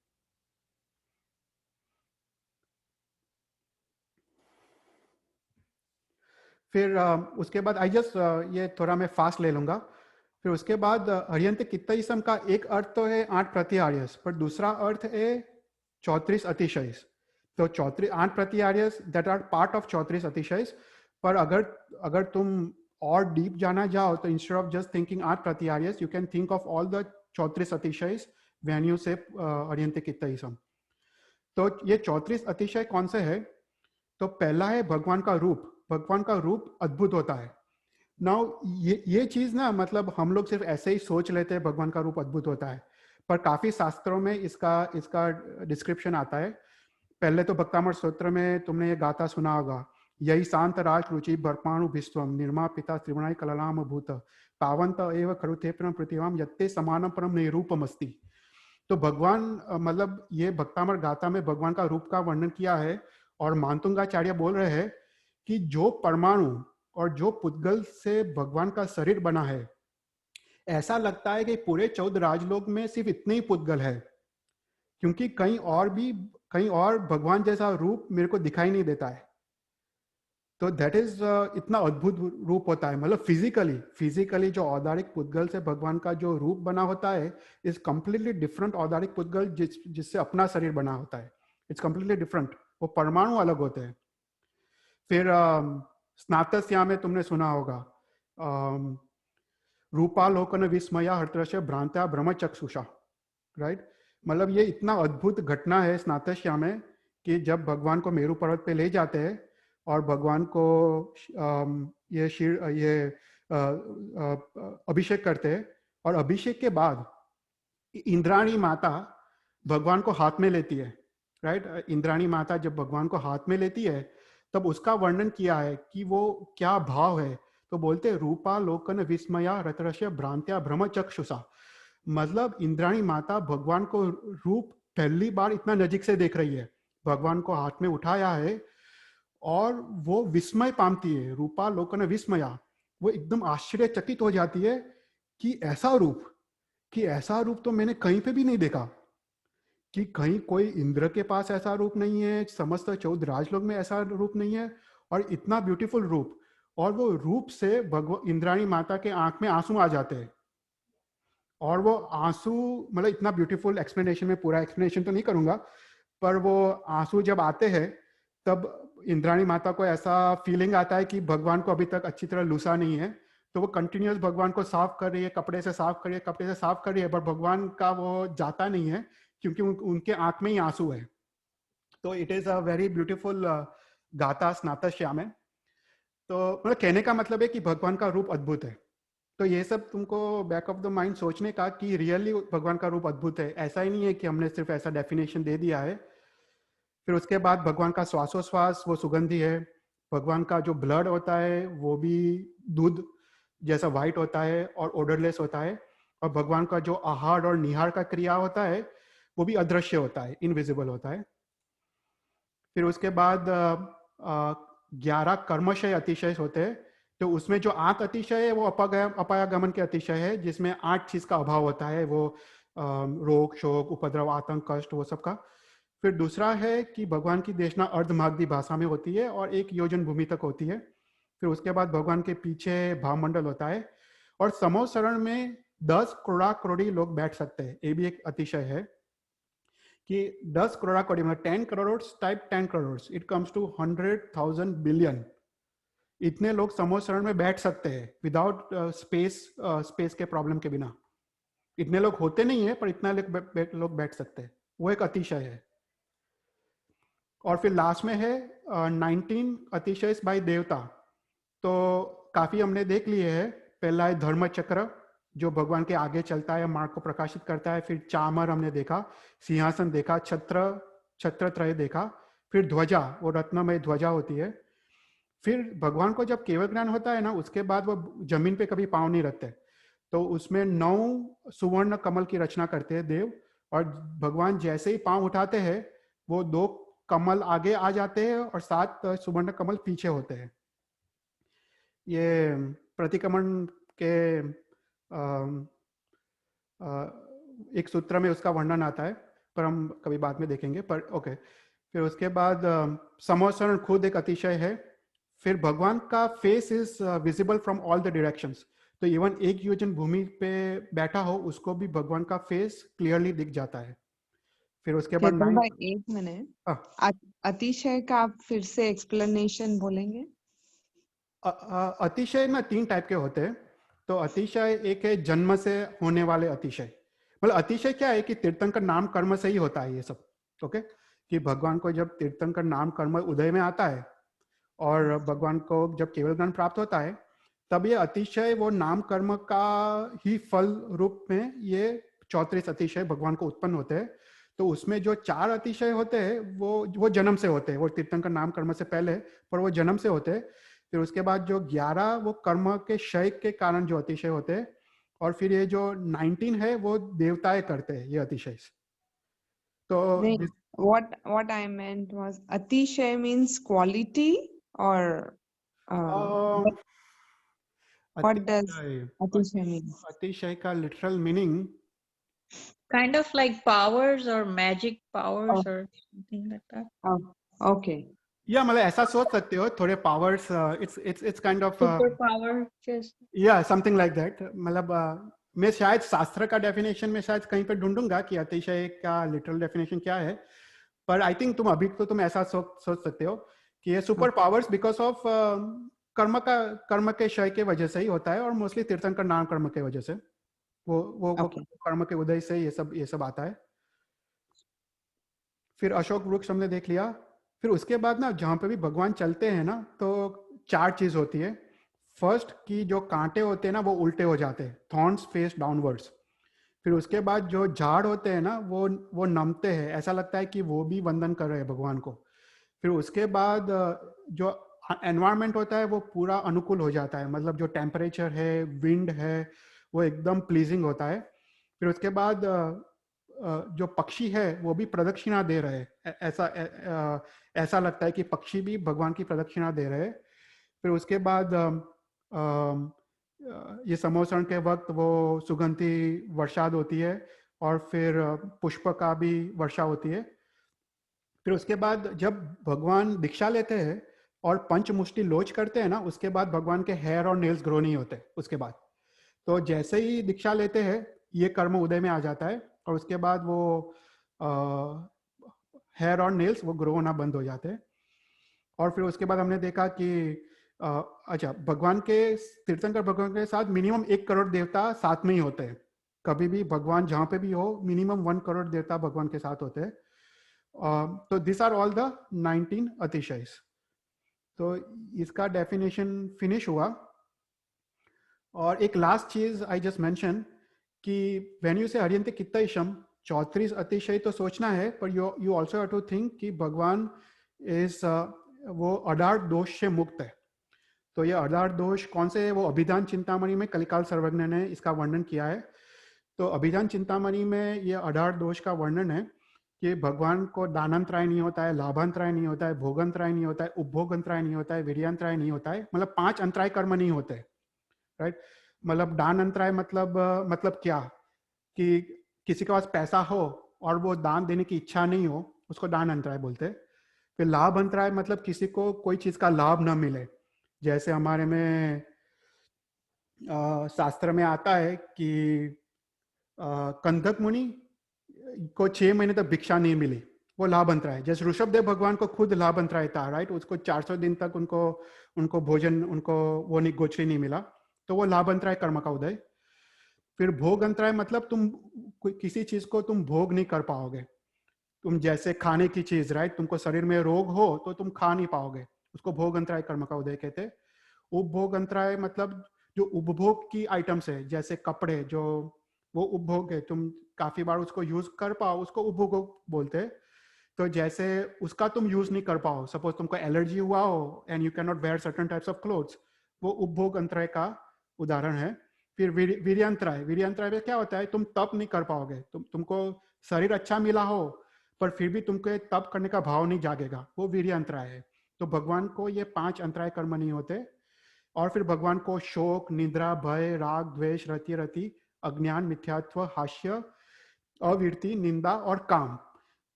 फिर उसके बाद ये थोड़ा मैं फास्ट ले लूंगा। फिर उसके बाद हरियंत कित्तईसम का एक अर्थ तो है 8 प्रतिहार्यस, पर दूसरा अर्थ है 34 अतिशयस। तो 8 प्रतिहार्यस दैट आर पार्ट ऑफ 34 अतिशयस। पर अगर तुम और डीप जाना जाओ तो इंस्टेड ऑफ जस्ट थिंकिंग 8 प्रतिहार्यस, you can think of all the 34 अतिशयस व्हेन यू से हरियंत कित्तईसम। तो ये 34 अतिशय कौन से है? तो पहला है भगवान का रूप। भगवान का रूप अद्भुत होता है। नाउ ये चीज ना, मतलब हम लोग सिर्फ ऐसे ही सोच लेते हैं भगवान का रूप अद्भुत होता है, पर काफी शास्त्रों में इसका डिस्क्रिप्शन आता है। पहले तो भक्तामृत स्तोत्र में तुमने ये गाथा सुना होगा, यही शांत राज रुचि भरपाणु भिस्वम निर्मा पिता त्रिगुणाई कललाम भूत पावंत एव खरुथे परम पृथ्वीम यत्ते समानम परम निरूपमस्ति। तो भगवान मतलब ये भक्तामृत गाथा में भगवान का रूप का वर्णन किया है। और मानतुंगाचार्य बोल रहे हैं कि जो परमाणु और जो पुद्गल से भगवान का शरीर बना है, ऐसा लगता है कि पूरे 14 राजलोक में सिर्फ इतने ही पुद्गल है, क्योंकि कहीं और भगवान जैसा रूप मेरे को दिखाई नहीं देता है। तो दैट इज इतना अद्भुत रूप होता है। मतलब फिजिकली जो औदारिक पुद्गल से भगवान का जो रूप बना होता है इज कंप्लीटली डिफरेंट औदारिक पुद्गल जिससे अपना शरीर बना होता है। इट्स कंप्लीटली डिफरेंट, वो परमाणु अलग होते हैं। फिर स्नातस्या में तुमने सुना होगा रूपालोकन विस्मया हर्त्रस्य भ्रांत्या ब्रह्मचक्षुषा, राइट। मतलब ये इतना अद्भुत घटना है स्नातस्या में कि जब भगवान को मेरू पर्वत पे ले जाते हैं और भगवान को अभिषेक करते हैं, और अभिषेक के बाद इंद्राणी माता भगवान को हाथ में लेती है, राइट। इंद्राणी माता जब भगवान को हाथ में लेती है तब उसका वर्णन किया है कि वो क्या भाव है। तो बोलते रूपा लोकन विस्मया रतरस्य भ्रांत्या ब्रह्मचक्षुषा। मतलब इंद्राणी माता भगवान को रूप पहली बार इतना नजीक से देख रही है, भगवान को हाथ में उठाया है और वो विस्मय पाती है। रूपा लोकन विस्मया, वो एकदम आश्चर्यचकित हो जाती है कि ऐसा रूप तो मैंने कहीं पे भी नहीं देखा, कि कहीं कोई इंद्र के पास ऐसा रूप नहीं है, समस्त 14 राजलोक में ऐसा रूप नहीं है, और इतना ब्यूटीफुल रूप। और वो रूप से इंद्राणी माता के आंख में आंसू आ जाते हैं, और वो आंसू मतलब इतना ब्यूटीफुल एक्सप्लेनेशन में, पूरा एक्सप्लेनेशन तो नहीं करूंगा, पर वो आंसू जब आते हैं तब इंद्राणी माता को ऐसा फीलिंग आता है कि भगवान को अभी तक अच्छी तरह लूसा नहीं है। तो वो कंटिन्यूअस भगवान को साफ कर रही है, कपड़े से साफ कर रही है, पर भगवान का वो जाता नहीं है क्योंकि उनके आंख में ही आंसू है। तो it is a very beautiful गाथा स्नातस्या में। तो मतलब कहने का मतलब है कि भगवान का रूप अद्भुत है। तो ये सब तुमको बैक ऑफ द माइंड सोचने का कि रियली भगवान का रूप अद्भुत है, ऐसा ही नहीं है कि हमने सिर्फ ऐसा डेफिनेशन दे दिया है। फिर उसके बाद भगवान का श्वासोश्वास वो सुगंधी है। भगवान का जो ब्लड होता है वो भी दूध जैसा व्हाइट होता है और ओडरलेस होता है। और भगवान का जो आहार और निहार का क्रिया होता है वो भी अदृश्य होता है, इनविजिबल होता है। फिर उसके बाद 11 कर्मशय अतिशय होते हैं। तो उसमें जो 8 अतिशय है वो अपायागमन के अतिशय है, जिसमें 8 चीज का अभाव होता है, वो रोग, शोक, उपद्रव, आतंक, कष्ट, वो सब का। फिर दूसरा है कि भगवान की देशना अर्धमागधी भाषा में होती है और 1 योजन भूमि तक होती है। फिर उसके बाद भगवान के पीछे भावमंडल होता है और समूह शरण में 10 करोड़ी लोग बैठ सकते हैं। ये भी एक अतिशय है कि 10 करोड़ मतलब 10 crore type 10 crore, it comes to 100,000 billion. इतने लोग समूह शरण में बैठ सकते हैं विदाउट स्पेस के प्रॉब्लम के बिना। इतने लोग होते नहीं है पर इतना लोग बैठ सकते हैं, वो एक अतिशय है। और फिर लास्ट में है 19 अतिशय बाय देवता। तो काफी हमने देख लिए है। पहला है धर्म चक्र जो भगवान के आगे चलता है, मार्ग को प्रकाशित करता है। फिर चामर हमने देखा, सिंहासन देखा, छत्रत्रय देखा। फिर ध्वजा, वो रत्नमय ध्वजा होती है। फिर भगवान को जब केवल ज्ञान होता है ना, उसके बाद वो जमीन पे कभी पाँव नहीं रखते। तो उसमें 9 सुवर्ण कमल की रचना करते हैं देव, और भगवान जैसे ही पाँव उठाते हैं वो 2 कमल आगे आ जाते हैं और 7 सुवर्ण कमल पीछे होते हैं। ये प्रतिक्रमण के एक सूत्र में उसका वर्णन आता है, पर हम कभी बाद में देखेंगे। पर ओके, फिर उसके बाद समोसरण खुद एक अतिशय है। फिर भगवान का face is visible from all the directions. तो इवन 1 योजन भूमि पे बैठा हो उसको भी भगवान का फेस क्लियरली दिख जाता है। फिर उसके बाद चेतन भाई 1 मिनट, अतिशय का आप फिर से एक्सप्लेनेशन बोलेंगे? अतिशय ना 3 टाइप के होते हैं। तो अतिशय एक है जन्म से होने वाले अतिशय। मतलब अतिशय क्या है कि तीर्थंकर नाम कर्म से ही होता है ये सब। ओके, कि भगवान को जब तीर्थंकर नाम कर्म उदय में आता है और भगवान को जब केवल ज्ञान प्राप्त होता है, तब ये अतिशय वो नाम कर्म का ही फल रूप में ये 34 अतिशय भगवान को उत्पन्न होते हैं। तो उसमें जो 4 अतिशय होते हैं वो जन्म से होते हैं, वो तीर्थंकर नाम कर्म से पहले, पर वो जन्म से होते हैं। फिर उसके बाद जो 11 वो कर्म के क्षय के कारण जो अतिशय होते हैं, और फिर ये जो 19 है वो देवताएं करते हैं ये अतिशय। तो what I meant was अतिशय means quality or what does अतिशय mean? अतिशय का literal meaning kind of like powers or magic powers or something like that. Okay. या मतलब ऐसा सोच सकते हो, थोड़े powers, it's kind of super power just या समथिंग लाइक दैट। मतलब मैं शायद शास्त्र का डेफिनेशन में शायद कहीं पे ढूंढूंगा कि अतिशय का लिटरल डेफिनेशन क्या है, पर आई थिंक तुम ऐसा सोच सकते हो कि ये सुपर पावर्स बिकॉज ऑफ कर्म के क्षय के वजह से ही होता है, और मोस्टली तीर्थंकर नाम कर्म के वजह से वो कर्म के उदय से ये सब आता है। फिर अशोक वृक्ष हमने देख लिया। फिर उसके बाद ना जहाँ पे भी भगवान चलते हैं ना, तो 4 चीज होती है। फर्स्ट कि जो कांटे होते हैं ना वो उल्टे हो जाते हैं, थॉर्न्स फेस डाउनवर्ड्स। फिर उसके बाद जो झाड़ होते हैं ना वो नमते हैं, ऐसा लगता है कि वो भी वंदन कर रहे हैं भगवान को। फिर उसके बाद जो एनवायरनमेंट होता है वो पूरा अनुकूल हो जाता है, मतलब जो टेम्परेचर है, विंड है, वो एकदम प्लीजिंग होता है। फिर उसके बाद जो पक्षी है वो भी प्रदक्षिणा दे रहे हैं, ऐसा लगता है कि पक्षी भी भगवान की प्रदक्षिणा दे रहे हैं। फिर उसके बाद ये समोसरण के वक्त वो सुगंधी वर्षाद होती है, और फिर पुष्प का भी वर्षा होती है। फिर उसके बाद जब भगवान दीक्षा लेते हैं और पंचमुष्टि लोच करते हैं ना, उसके बाद भगवान के हेयर और नेल्स ग्रो नहीं होते उसके बाद। तो जैसे ही दीक्षा लेते हैं ये कर्म उदय में आ जाता है, और उसके बाद वो हेयर और नेल्स वो ग्रो होना बंद हो जाते हैं। और फिर उसके बाद हमने देखा कि अच्छा, भगवान के तीर्थंकर भगवान के साथ मिनिमम 1 करोड़ देवता साथ में ही होते हैं। कभी भी भगवान जहाँ पे भी हो मिनिमम 1 करोड़ देवता भगवान के साथ होते हैं। तो दिस आर ऑल द 19 अतिशय। तो इसका डेफिनेशन फिनिश हुआ। और एक लास्ट चीज आई जस्ट मेंशन कि व्हेन यू से हरियंते कित्तैषम 34 अतिशय तो सोचना है, पर you also have to think कि भगवान इज वो 18 दोष से मुक्त है। तो ये 18 दोष कौन से है, वो अभिधान चिंतामणि में कलिकाल सर्वज्ञ ने इसका वर्णन किया है। तो अभिधान चिंतामणि में ये 18 दोष का वर्णन है कि भगवान को दानंतराय नहीं होता है, लाभांतराय नहीं होता है, भोगंतराय नहीं होता है, उपभोगंतराय नहीं होता है, वीर्यांतराय नहीं होता है, मतलब 5 अंतराय कर्म नहीं होते, राइट। मतलब दान अंतराय मतलब क्या कि किसी के पास पैसा हो और वो दान देने की इच्छा नहीं हो, उसको दान अंतराय बोलते हैं। फिर लाभ अंतराय मतलब किसी को कोई चीज का लाभ न मिले, जैसे हमारे में शास्त्र में आता है कि कंधक मुनि को 6 महीने तक भिक्षा नहीं मिली, वो लाभ अंतराय। जैसे ऋषभदेव भगवान को खुद लाभ अंतराय था, राइट, उसको 400 दिन तक उनको भोजन, उनको वो नहीं, गोचरी नहीं मिला, तो वो लाभ अंतराय कर्म का उदय। फिर भोग अंतराय मतलब तुम किसी चीज को तुम भोग नहीं कर पाओगे, तुम जैसे खाने की चीज, राइट, तुमको शरीर में रोग हो तो तुम खा नहीं पाओगे, उसको भोग अंतराय कर्म का उदय कहते हैं। उपभोग अंतराय मतलब जो उपभोग की आइटम्स है, जैसे कपड़े, जो वो उपभोग है, तुम काफी बार उसको यूज कर पाओ, उसको उपभोग बोलते हैं। तो जैसे उसका तुम यूज नहीं कर पाओ, सपोज तुमको एलर्जी हुआ हो and you can not wear certain types of clothes, वो उपभोग अंतराय का उदाहरण है। फिर वीर्यांतराय, वीर्यांतराय में क्या होता है, तुम तप नहीं कर पाओगे, तुमको शरीर अच्छा मिला हो पर फिर भी तुमको तप करने का भाव नहीं जागेगा, वो वीर्यांतराय है। तो भगवान को ये 5 अंतराय कर्म नहीं होते। और फिर भगवान को शोक, निद्रा, भय, राग, द्वेष, रति रति, अज्ञान, मिथ्यात्व, हास्य, अवीरति, निंदा और काम,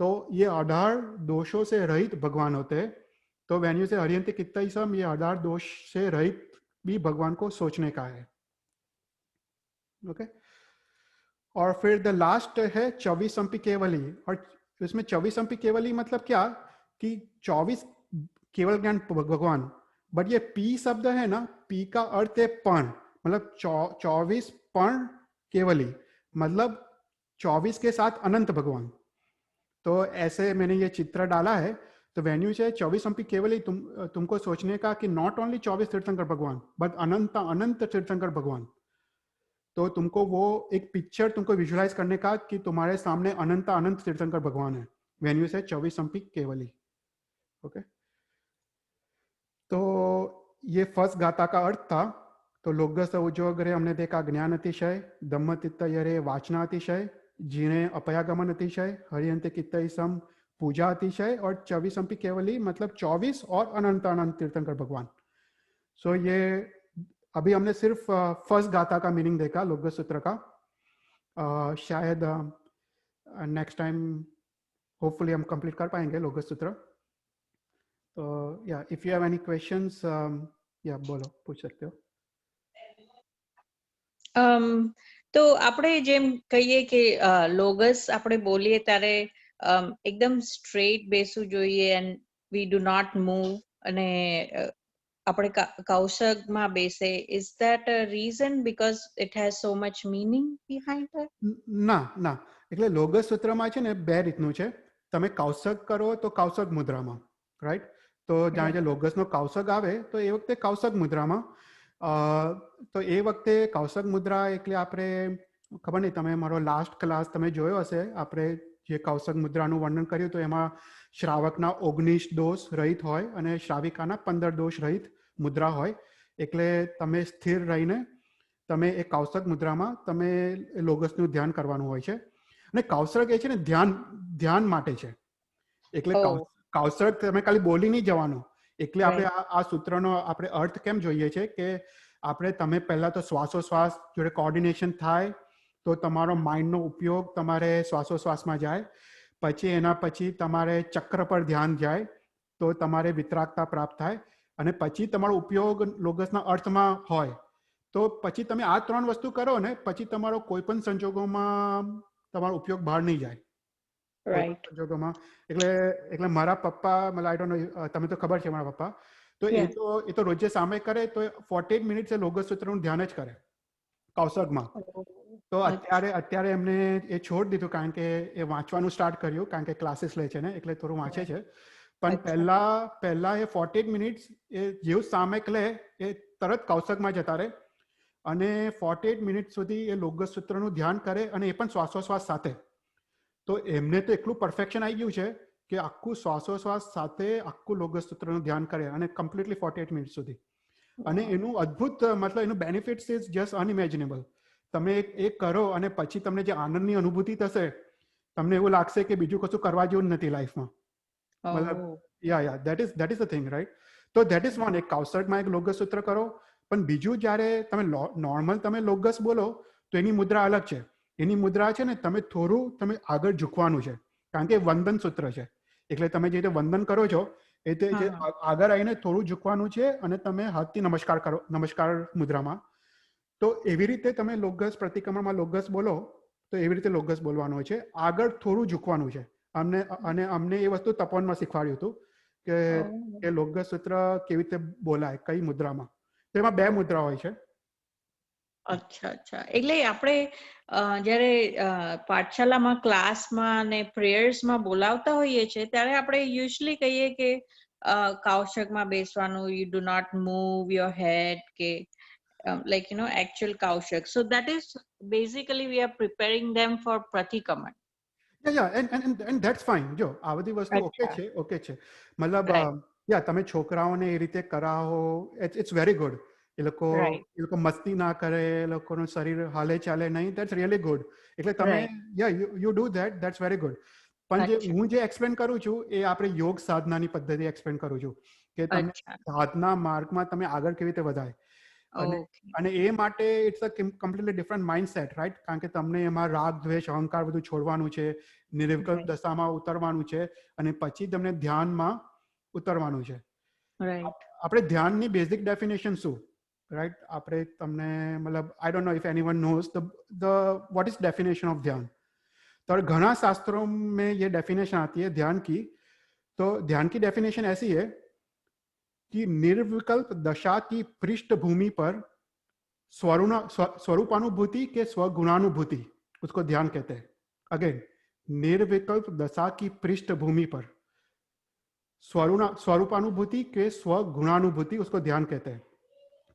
तो ये 18 दोषों से रहित भगवान होते हैं। तो व्हेन यू से हरियंते कित्तईसम, ये 18 दोष से रहित भी भगवान को सोचने का है। ओके। और फिर द लास्ट है 24 केवली। और इसमें 24 केवली मतलब क्या कि 24 केवल ज्ञान भगवान, बट ये पी शब्द है ना, पी का अर्थ है पण, मतलब 24 पण केवली, मतलब 24 के साथ अनंत भगवान। तो ऐसे मैंने ये चित्र डाला है। तो वेन्यू से 24 केवली तुमको सोचने का कि नॉट ओनली 24 तीर्थंकर भगवान बट अनंत अनंत तीर्थंकर भगवान। तो तुमको वो एक पिक्चर तुमको विजुअलाइज करने का कि तुम्हारे सामने अनंत अनंत तीर्थंकर भगवान है, वेन्यू से 24 केवली। ओके। तो ये फर्स्ट गाथा का अर्थ था। तो लोगस उज्जवग्रे हमने देखा ज्ञान अतिशय, दम्म तित्तयरे वाचना अतिशय, जीणे अपयागमन अतिशय, हरियंते कित्तईसम पूजा अतिशय, और 24 केवली मतलब 24 और अनंत अनंत तीर्थंकर भगवान। सो ये अभी हमने सिर्फ फर्स्ट गाथा का मीनिंग देखा लोगस सूत्र का। शायद नेक्स्ट टाइम होपफुली हम कंप्लीट कर पाएंगे लोगस सूत्र। तो या if you have any questions या बोलो, पूछ सकते हो। તો આપણે જેમ કહીએ કે લોગસ આપણે બોલીએ ત્યારે એકદમ સ્ટ્રેટ બેસવું જોઈએ and we do not move, અને આપણે કૌશગમાં બેસે. Is that a reason because it has so much meaning behind it? ના ના, એટલે લોગસ સૂત્રમાં છે ને બે રીતનું છે. તમે કૌશગ કરો તો કૌશગ મુદ્રામાં, રાઈટ. તો જ્યારે લોગસનો કૌશગ આવે તો એ વખતે કૌશગ મુદ્રામાં. તો એ વખતે કૌશગ મુદ્રા એટલે આપણે ખબર નહીં, તમે મારો લાસ્ટ ક્લાસ તમે જોયો હશે, આપણે જે કૌશગ મુદ્રાનું વર્ણન કર્યું તો એમાં શ્રાવકના 19 દોષ રહિત હોય અને શ્રાવિકાના 15 દોષ રહિત મુદ્રા હોય. એટલે તમે સ્થિર રહીને તમે એ કૌશગ મુદ્રામાં તમે લોગસનું ધ્યાન કરવાનું હોય છે. અને કૌશગ એ છે ને ધ્યાન માટે છે. એટલે કૌશગ તમે ખાલી બોલી નહીં જવાનું. એટલે આપણે આ સૂત્રનો આપણે અર્થ કેમ જોઈએ છે કે આપણે તમે પહેલા તો શ્વાસોશ્વાસ જોડે કોર્ડિનેશન થાય તો તમારો માઇન્ડનો ઉપયોગ તમારે શ્વાસોશ્વાસમાં જાય, પછી એના પછી તમારે ચક્ર પર ધ્યાન જાય તો તમારે વિતરાગતા પ્રાપ્ત થાય, અને પછી તમારો ઉપયોગ લોગસના અર્થમાં હોય તો પછી તમે આ 3 વસ્તુ કરો ને પછી તમારો કોઈ પણ સંજોગોમાં તમારો ઉપયોગ બહાર નહીં જાય. રાઈટ. સંજોગોમાં એટલે મારા પપ્પા, મને આઈ ડોન્ટ નો, તમે તો ખબર છે મારા પપ્પા, તો એ તો રોજે સામે કરે તો 48 મિનિટ એ લોગસ સૂત્રનું ધ્યાન જ કરે કૌશગમાં. તો અત્યારે એમને એ છોડી દીધું કારણ કે એ વાંચવાનું સ્ટાર્ટ કર્યું, કારણ કે ક્લાસીસ લે છે ને એટલે થોડું વાંચે છે. પણ પહેલા એ 48 મિનિટ એ જેવું સામે લે એ તરત કૌશગમાં જતા રહે અને 48 મિનિટ સુધી એ લોગસ સૂત્રનું ધ્યાન કરે, અને એ પણ શ્વાસોશ્વાસ સાથે. તો એમને તો એટલું પરફેક્શન આવી ગયું છે કે આખું શ્વાસોશ્વાસ સાથે આખું લોગસ સૂત્રનું ધ્યાન કરે અને કમ્પ્લીટલી 48 મિનિટ સુધી. અને એનું અદ્ભુત મતલબ એનું બેનિફિટ્સ ઇઝ જસ્ટ અનઇમેજિનેબલ. તમે એક કરો અને પછી તમને જે આનંદની અનુભૂતિ થશે, તમને એવું લાગશે કે બીજું કશું કરવા જેવું નથી લાઈફમાં. મતલબ યા that is the thing, right? તો ધેટ ઇઝ વન. એક કાઉસર્ટમાં એક લોગસ સૂત્ર કરો. પણ બીજું જ્યારે તમે નોર્મલ તમે લોગસ બોલો તો એની મુદ્રા અલગ છે. એની મુદ્રા છે ને તમે થોડું તમે આગળ ઝૂકવાનું છે, કારણ કે વંદન સૂત્ર છે. એટલે તમે જે રીતે વંદન કરો છો એ તે આગળ આવીને થોડું ઝૂકવાનું છે અને તમે હાથથી નમસ્કાર કરો, નમસ્કાર મુદ્રામાં. તો એવી રીતે તમે લોગસ પ્રતિક્રમણમાં લોગસ બોલો તો એવી રીતે લોગસ બોલવાનું હોય છે, આગળ થોડું ઝૂકવાનું છે. અમને એ વસ્તુ તપોવનમાં શીખવાડ્યું હતું કે લોગસ સૂત્ર કેવી રીતે બોલાય, કઈ મુદ્રામાં. તો એમાં 2 મુદ્રા હોય છે. અચ્છા. એટલે આપણે જ્યારે પાઠશાલામાં ક્લાસમાં અને પ્રેયર્સમાં બોલાવતા હોઈએ છીએ ત્યારે આપણે યુઝ્યુઅલી કહીએ કે કૌશકમાં બેસવાનું, you do not move your head, કે like actual kaushak. So that is basically we are preparing them for pratikraman. Yeah, and that's fine. જો આ બધી વસ્તુ ઓકે છે. મતલબ તમે છોકરાઓને એ રીતે કરાવો, ઇટ્સ વેરી ગુડ. એ લોકો મસ્તી ના કરે, એ લોકોનું શરીર હાલે ચાલે નહીં, ધેટ્સ રિયલી ગુડ. એટલે તમે you do that's very good. પણ હું જે એક્સપ્લેન કરું છું એ આપણે યોગ સાધનાની પદ્ધતિ એક્સપ્લેન કરું છું કે તમે સાધના માર્ગમાં તમે આગળ કેવી રીતે વધાય. અને એ માટે it's a completely different mindset, right? કારણ કે તમને એમાં રાગ, દ્વેષ, અહંકાર બધું છોડવાનું છે, નિર્વિકલ્પ દશામાં ઉતરવાનું છે અને પછી તમને ધ્યાનમાં ઉતરવાનું છે. આપણે ધ્યાનની બેઝિક ડેફિનેશન શું, રાઈટ? આપણે તમને મતલબ I don't know if anyone knows the what is definition of ध्यान. तो घना शास्त्रों में ये डेफिनेशन आती है ध्यान की. तो ध्यान की डेफिनेशन ऐसी है कि निर्विकल्प दशा की पृष्ठभूमि पर स्वरूपानुभूति के स्वगुणानुभूति, उसको ध्यान कहते हैं. अगेन, निर्विकल्प दशा की पृष्ठभूमि पर स्वरूपानुभूति के स्वगुणानुभूति, उसको ध्यान कहते हैं.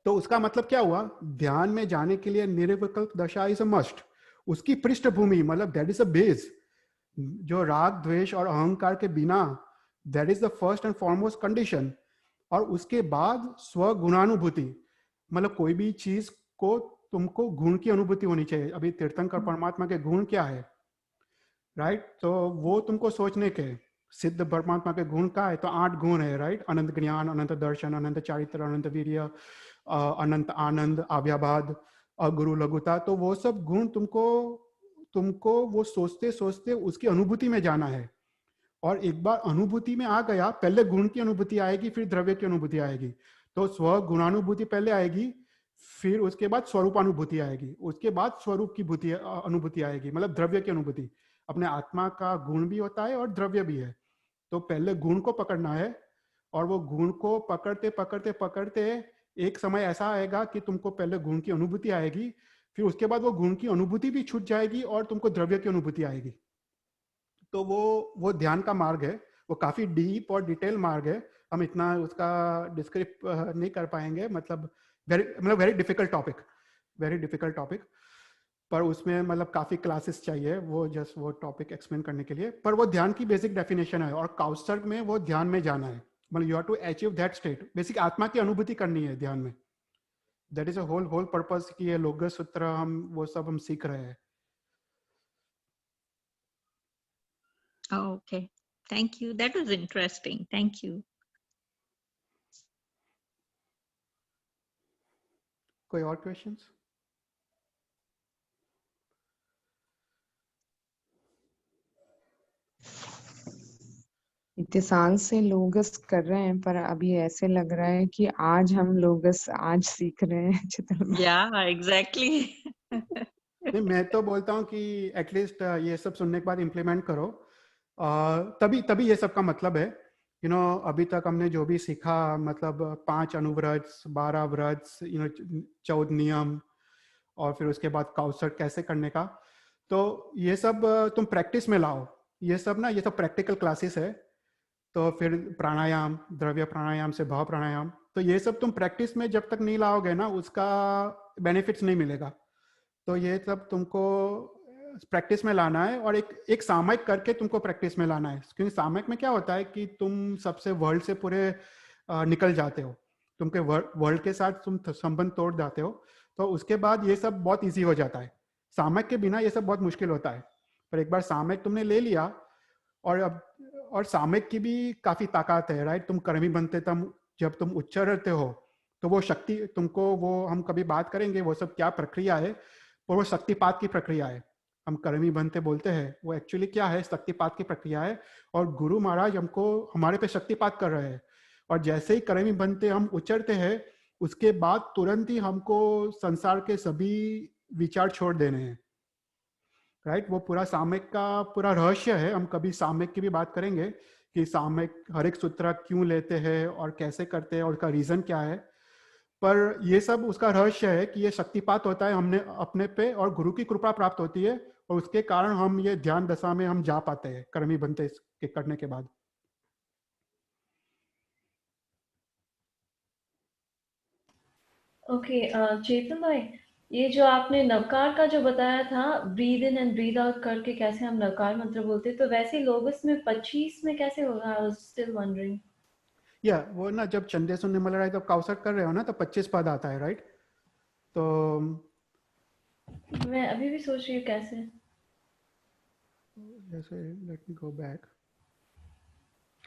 तो उसका मतलब क्या हुआ? ध्यान में जाने के लिए निर्विकल्प दशा इज अ मस्ट. उसकी पृष्ठभूमि मतलब दैट इज अ बेस. जो राग, द्वेष और अहंकार के बिना, that is the first and foremost condition. और उसके बाद स्वगुणानुभूति, मतलब कोई भी चीज को तुमको गुण की अनुभूति होनी चाहिए. अभी तीर्थंकर परमात्मा के गुण क्या है, राइट? तो वो तुमको सोचने के. सिद्ध परमात्मा के गुण क्या है? तो 8 गुण है, राइट? अनंत ज्ञान, अनंत दर्शन, अनंत चारित्र, अनंत वीर्य, अनंत आनंद, आव्याबाद, अगुरु लघुता. तो वो सब गुण तुमको वो सोचते सोचते उसकी अनुभूति में जाना है. और एक बार अनुभूति में आ गया, पहले गुण की अनुभूति आएगी, फिर द्रव्य की अनुभूति आएगी. तो स्व गुणानुभूति पहले आएगी, फिर उसके बाद स्वरूपानुभूति आएगी, उसके बाद स्वरूप की अनुभूति आएगी, मतलब द्रव्य की अनुभूति. अपने आत्मा का गुण भी होता है और द्रव्य भी है. तो पहले गुण को पकड़ना है और वो गुण को पकड़ते पकड़ते पकड़ते एक समय ऐसा आएगा कि तुमको पहले गुण की अनुभूति आएगी, फिर उसके बाद वो गुण की अनुभूति भी छूट जाएगी और तुमको द्रव्य की अनुभूति आएगी. तो वो ध्यान का मार्ग है. वो काफी डीप और डिटेल मार्ग है. हम इतना उसका डिस्क्रिप नहीं कर पाएंगे. मतलब वेरी डिफिकल्ट टॉपिक. पर उसमें मतलब काफी क्लासेस चाहिए वो जस्ट वो टॉपिक एक्सप्लेन करने के लिए. पर वो ध्यान की बेसिक डेफिनेशन है. और काउसर्ग में वो ध्यान में जाना है, मतलब you have to achieve that state. Basic आत्मा की अनुभूति करनी है ध्यान में. That is a whole purpose कि ये लोगस सूत्र हम वो सब हम सीख रहे हैं. Okay, thank you. That was interesting. Thank you. कोई और questions? इतने साल से लोगस कर रहे हैं पर अभी ऐसे लग रहा है कि आज हम लोगस आज सीख रहे हैं. चित्रमा. Yeah, exactly. नहीं, मैं तो बोलता हूँ कि एटलीस्ट ये सब सुनने के बाद इम्प्लीमेंट करो. तभी ये सब का मतलब है. अभी तक हमने जो भी सीखा, मतलब 5 अनुव्रत, 12 व्रत, 14 नियम, और फिर उसके बाद काउसर्ग कैसे करने का. तो ये सब तुम प्रैक्टिस में लाओ. ये सब प्रैक्टिकल क्लासेस है. तो फिर प्राणायाम, द्रव्य प्राणायाम से भाव प्राणायाम, तो ये सब तुम प्रैक्टिस में जब तक नहीं लाओगे ना, उसका बेनिफिट्स नहीं मिलेगा. तो ये सब तुमको प्रैक्टिस में लाना है और एक सामयिक करके तुमको प्रैक्टिस में लाना है. क्योंकि सामयिक में क्या होता है कि तुम सबसे वर्ल्ड से पूरे निकल जाते हो, तुमके वर्ल्ड के साथ तुम संबंध तोड़ जाते हो. तो उसके बाद ये सब बहुत इजी हो जाता है। सामयिक के बिना ये सब बहुत मुश्किल होता है, पर एक बार सामयिक तुमने ले लिया, और सामयिक की भी काफी ताकत है, राइट? तुम कर्मी बनते तब जब तुम उच्चारते हो तो वो शक्ति तुमको, वो हम कभी बात करेंगे वो सब क्या प्रक्रिया है, पर वो शक्तिपात की प्रक्रिया है। हम कर्मी बनते बोलते हैं, वो एक्चुअली क्या है, शक्तिपात की प्रक्रिया है। और गुरु महाराज हमको हमारे पे शक्तिपात कर रहे हैं, और जैसे ही कर्मी बनते हम उच्चरते हैं, उसके बाद तुरंत ही हमको संसार के सभी विचार छोड़ देने हैं, राइट? वो पूरा सामयिक का पूरा रहस्य है। हम कभी सामयिक की भी बात करेंगे कि सामयिक हर एक सूत्र क्यों लेते हैं और कैसे करते हैं और उसका रीजन क्या है। पर ये सब उसका रहस्य है कि ये शक्तिपात होता है हमने अपने पे, और गुरु की कृपा प्राप्त होती है, और उसके कारण हम ये ध्यान दशा में हम जा पाते हैं कर्मी बनते के करने के बाद। ओके चेतन भाई, ये जो आपने नवकार का जो बताया था, breathe in and breathe out करके कैसे हम नवकार मंत्र बोलते, तो वैसे लोगस में 25 में कैसे होगा? I was still wondering. या वो ना, जब चंदे सुनने मिल रहा है, तब काउसर कर रहे हो ना, तो 25 पद आता है, राइट? तो मैं अभी भी सोच रही हूँ कैसे। जैसे लेट मी गो बैक।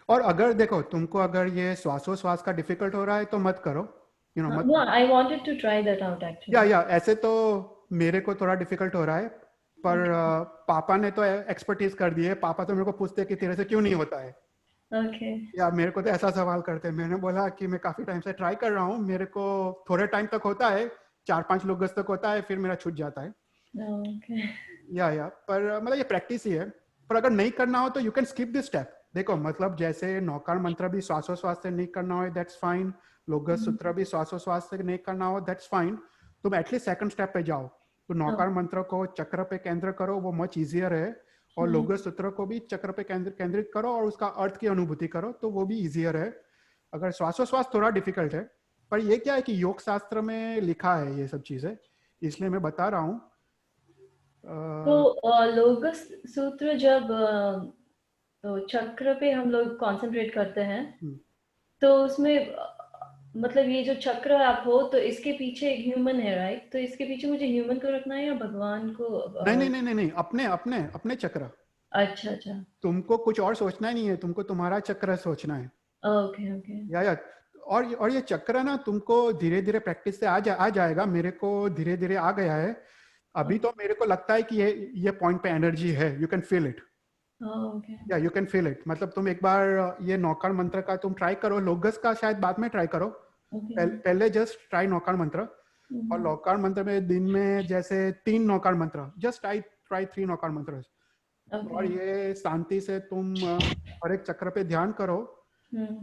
और अगर देखो तुमको अगर ये श्वासोश्वास का डिफिकल्ट हो रहा है तो मत करो, यू नो, मत। No, I wanted to try that out actually. या ऐसे तो मेरे को थोड़ा डिफिकल्ट हो रहा है, पर पापा ने तो एक्सपर्टीज कर दी है। पापा तो मेरे को पूछते कि तेरे से क्यों नहीं होता है। ओके। या मेरे को तो ऐसा सवाल करते हैं। मैंने बोला कि मैं काफी टाइम से ट्राई कर रहा हूँ, मेरे को थोड़े टाइम तक होता है, 4-5 लोग तक होता है, फिर मेरा छूट जाता है। ओके। या पर मतलब ये प्रैक्टिस ही है। पर अगर नहीं करना हो तो you can skip this step. देखो मतलब जैसे नौकार मंत्र भी श्वासोश्वास से नहीं करना हो, दैट्स फाइन। लोगस सूत्र भी श्वासोश्वास से नहीं करना हो, दैट्स फाइन। तुम एटलीस्ट सेकंड स्टेप पे जाओ। तो नौकार मंत्र को चक्र पे केंद्र करो, वो मच इजियर है। और लोगस सूत्र को भी चक्र पे केंद्रित करो और उसका अर्थ की अनुभूति करो, तो वो भी इजियर है। अगर श्वासोश्वास थोड़ा डिफिकल्ट है, पर ये क्या है कि योग शास्त्र में लिखा है ये सब चीजें, इसलिए मैं बता रहा हूँ। तो लोगस सूत्र जब तो चक्र पे हम लोग कंसंट्रेट करते हैं, तो उसमें मतलब ये जो चक्र आप हो, तो इसके पीछे एक ह्यूमन है, राइट? तो इसके पीछे मुझे ह्यूमन को रखना है या भगवान को? नहीं, अपने अपने अपने चक्र। अच्छा। तुमको कुछ और सोचना ही नहीं है, तुमको तुम्हारा चक्र सोचना है। ओके। या और ये चक्र ना तुमको धीरे धीरे प्रैक्टिस से आ जाएगा। मेरे को धीरे धीरे आ गया है। अभी तो मेरे को लगता है कि ये पॉइंट पे एनर्जी है, यू कैन फील इट। या यू कैन फील इट। मतलब तुम एक बार ये नौकार मंत्र का तुम ट्राई करो, लोगस का शायद बाद में ट्राई करो। पहले जस्ट ट्राई नौकार मंत्र। और नौकार मंत्र में दिन में जैसे 3 नौकार मंत्र, जस्ट ट्राई 3 नौकार मंत्र। और ये शांति से तुम हर एक चक्र पे ध्यान करो।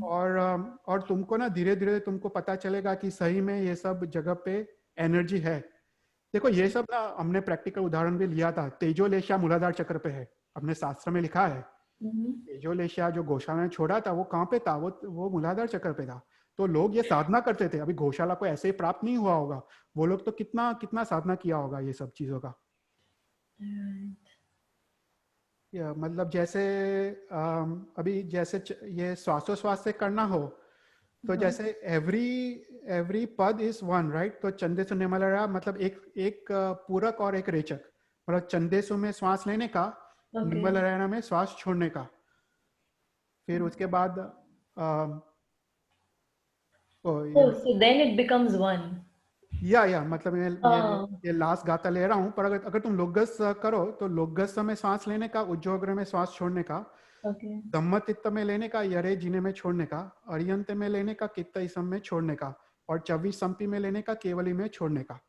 और तुमको ना धीरे धीरे तुमको पता चलेगा कि सही में ये सब जगह पे एनर्जी है। देखो ये सब ना हमने प्रैक्टिकल उदाहरण भी लिया था। तेजोलेशिया मूलाधार चक्र पे है, अपने शास्त्र में लिखा है। तेजोलेशिया जो गौशाला ने छोड़ा था, वो कहाँ पे था? वो मूलाधार चक्र पे था। तो लोग ये साधना करते थे। अभी गौशाला को ऐसे ही प्राप्त नहीं हुआ होगा, वो लोग तो कितना कितना साधना किया होगा ये सब चीजों का। मतलब जैसे अभी जैसे ये श्वासोश्वास से करना हो, तो जैसे एवरी पद इज वन, राइट? तो चंदेसु निमलरा मतलब एक पूरक और एक रेचक। मतलब चंदेसु में श्वास लेने का, निमलरा में श्वास छोड़ने का। फिर उसके बाद so then it becomes one. या मतलब ये लास्ट गाता ले रहा हूँ। पर अगर तुम लोगस करो तो लोगस में सांस लेने का, उज्जोग्र में सांस छोड़ने का, धम्मतित्त में लेने का, यरे जिने में छोड़ने का, अरियंत में लेने का, कित्त इसम में छोड़ने का, और चवी संपी में लेने का, केवली में छोड़ने का।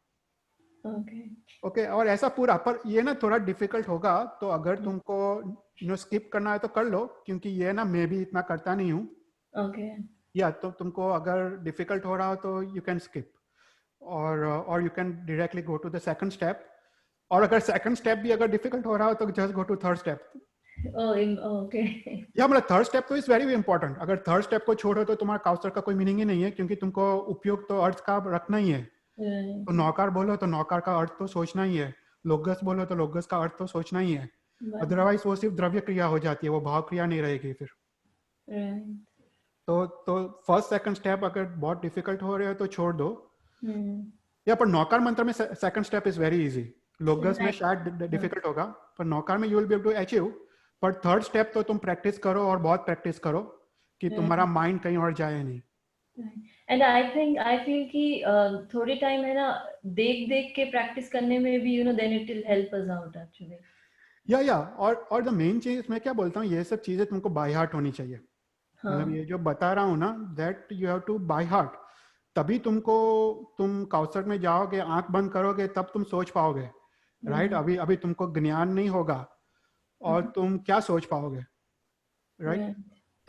ओके और ऐसा पूरा। पर ये ना थोड़ा डिफिकल्ट होगा, तो अगर तुमको स्किप करना है तो कर लो, क्योंकि ये ना मैं भी इतना करता नहीं हूँ। या तो तुमको अगर डिफिकल्ट हो रहा हो तो यू कैन स्किप, और you can directly go to the second step. और अगर सेकंड स्टेप भी अगर डिफिकल्ट हो रहा हो तो just go to third step. या मतलब थर्ड स्टेप तो इज वेरी इंपॉर्टेंट। अगर थर्ड स्टेप को छोड़ो तो तुम्हारा काउसर का कोई मीनिंग ही नहीं है, क्योंकि तुमको उपयोग तो अर्थ का रखना ही है। तो नौकार बोलो तो नौकार का अर्थ तो सोचना ही है, लोगस बोलो तो लोगस का अर्थ तो सोचना ही है। अदरवाइज वो सिर्फ द्रव्य क्रिया हो जाती है, वो भाव क्रिया नहीं रहेगी फिर। तो फर्स्ट सेकंड स्टेप अगर बहुत डिफिकल्ट हो रहे हो तो छोड़ दो। या पर नौकार मंत्र में second step is very easy. लोगस में शायद डिफिकल्ट होगा, पर नौकार में you will be able to achieve. पर थर्ड स्टेप तो तुम प्रैक्टिस करो और बहुत प्रैक्टिस करो कि तुम्हारा माइंड कहीं और जाए नहीं. एंड आई फील कि थोड़ी टाइम है ना, देख देख के प्रैक्टिस करने में भी then it will help us out actually. या और द मेन चीज मैं क्या बोलता हूँ, ये सब चीजें तुमको बाय हार्ट होनी चाहिए. मतलब ये जो बता रहा हूँ ना, that you have to by heart. तभी तुम काउसर में जाओगे, आंख बंद करोगे, तब तुम सोच पाओगे. राइट? अभी तुमको ज्ञान नहीं होगा और तुम क्या सोच पाओगे. राइट?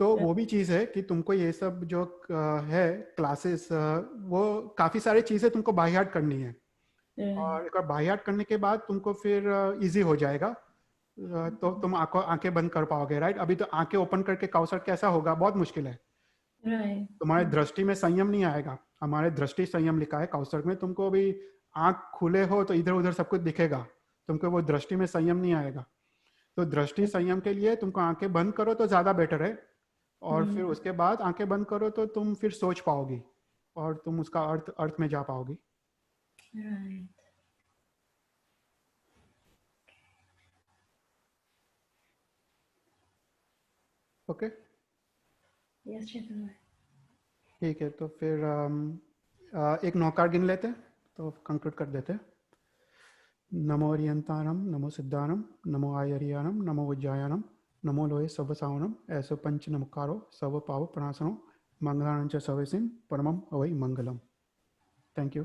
तो वो भी चीज है कि तुमको ये सब जो है क्लासेस, वो काफी सारी चीजें तुमको बाय हार्ट करनी है. और एक बार बाय हार्ट करने के बाद तुमको फिर इजी हो जाएगा. तो तुम आंखें बंद कर पाओगे. राइट? अभी तो आंखें ओपन करके काउसर कैसा होगा, बहुत मुश्किल है. तुम्हारे दृष्टि में संयम नहीं आएगा. हमारे दृष्टि संयम लिखा है काउसर में. तुमको अभी आंख खुले हो तो इधर उधर सब कुछ दिखेगा, तुमको वो दृष्टि में संयम नहीं आएगा. तो दृष्टि संयम के लिए तुमको आंखें बंद करो तो ज्यादा बेटर है. और फिर उसके बाद आंखें बंद करो तो तुम फिर सोच पाओगी और तुम उसका अर्थ में जा पाओगी. ओके, ठीक है. तो फिर एक नौकार गिन लेते हैं तो कंक्लूड कर देते हैं. नमो ओरियंतानम, नमो सिद्धानम, नमो आयरियानम, नमो उज्जायानम, नमो लोहे सब सावनम, ऐसो पंच नमकारो सब पाव प्रणासनो, मंगलानं च सवेसिन परमम अवै मंगलम. Thank you.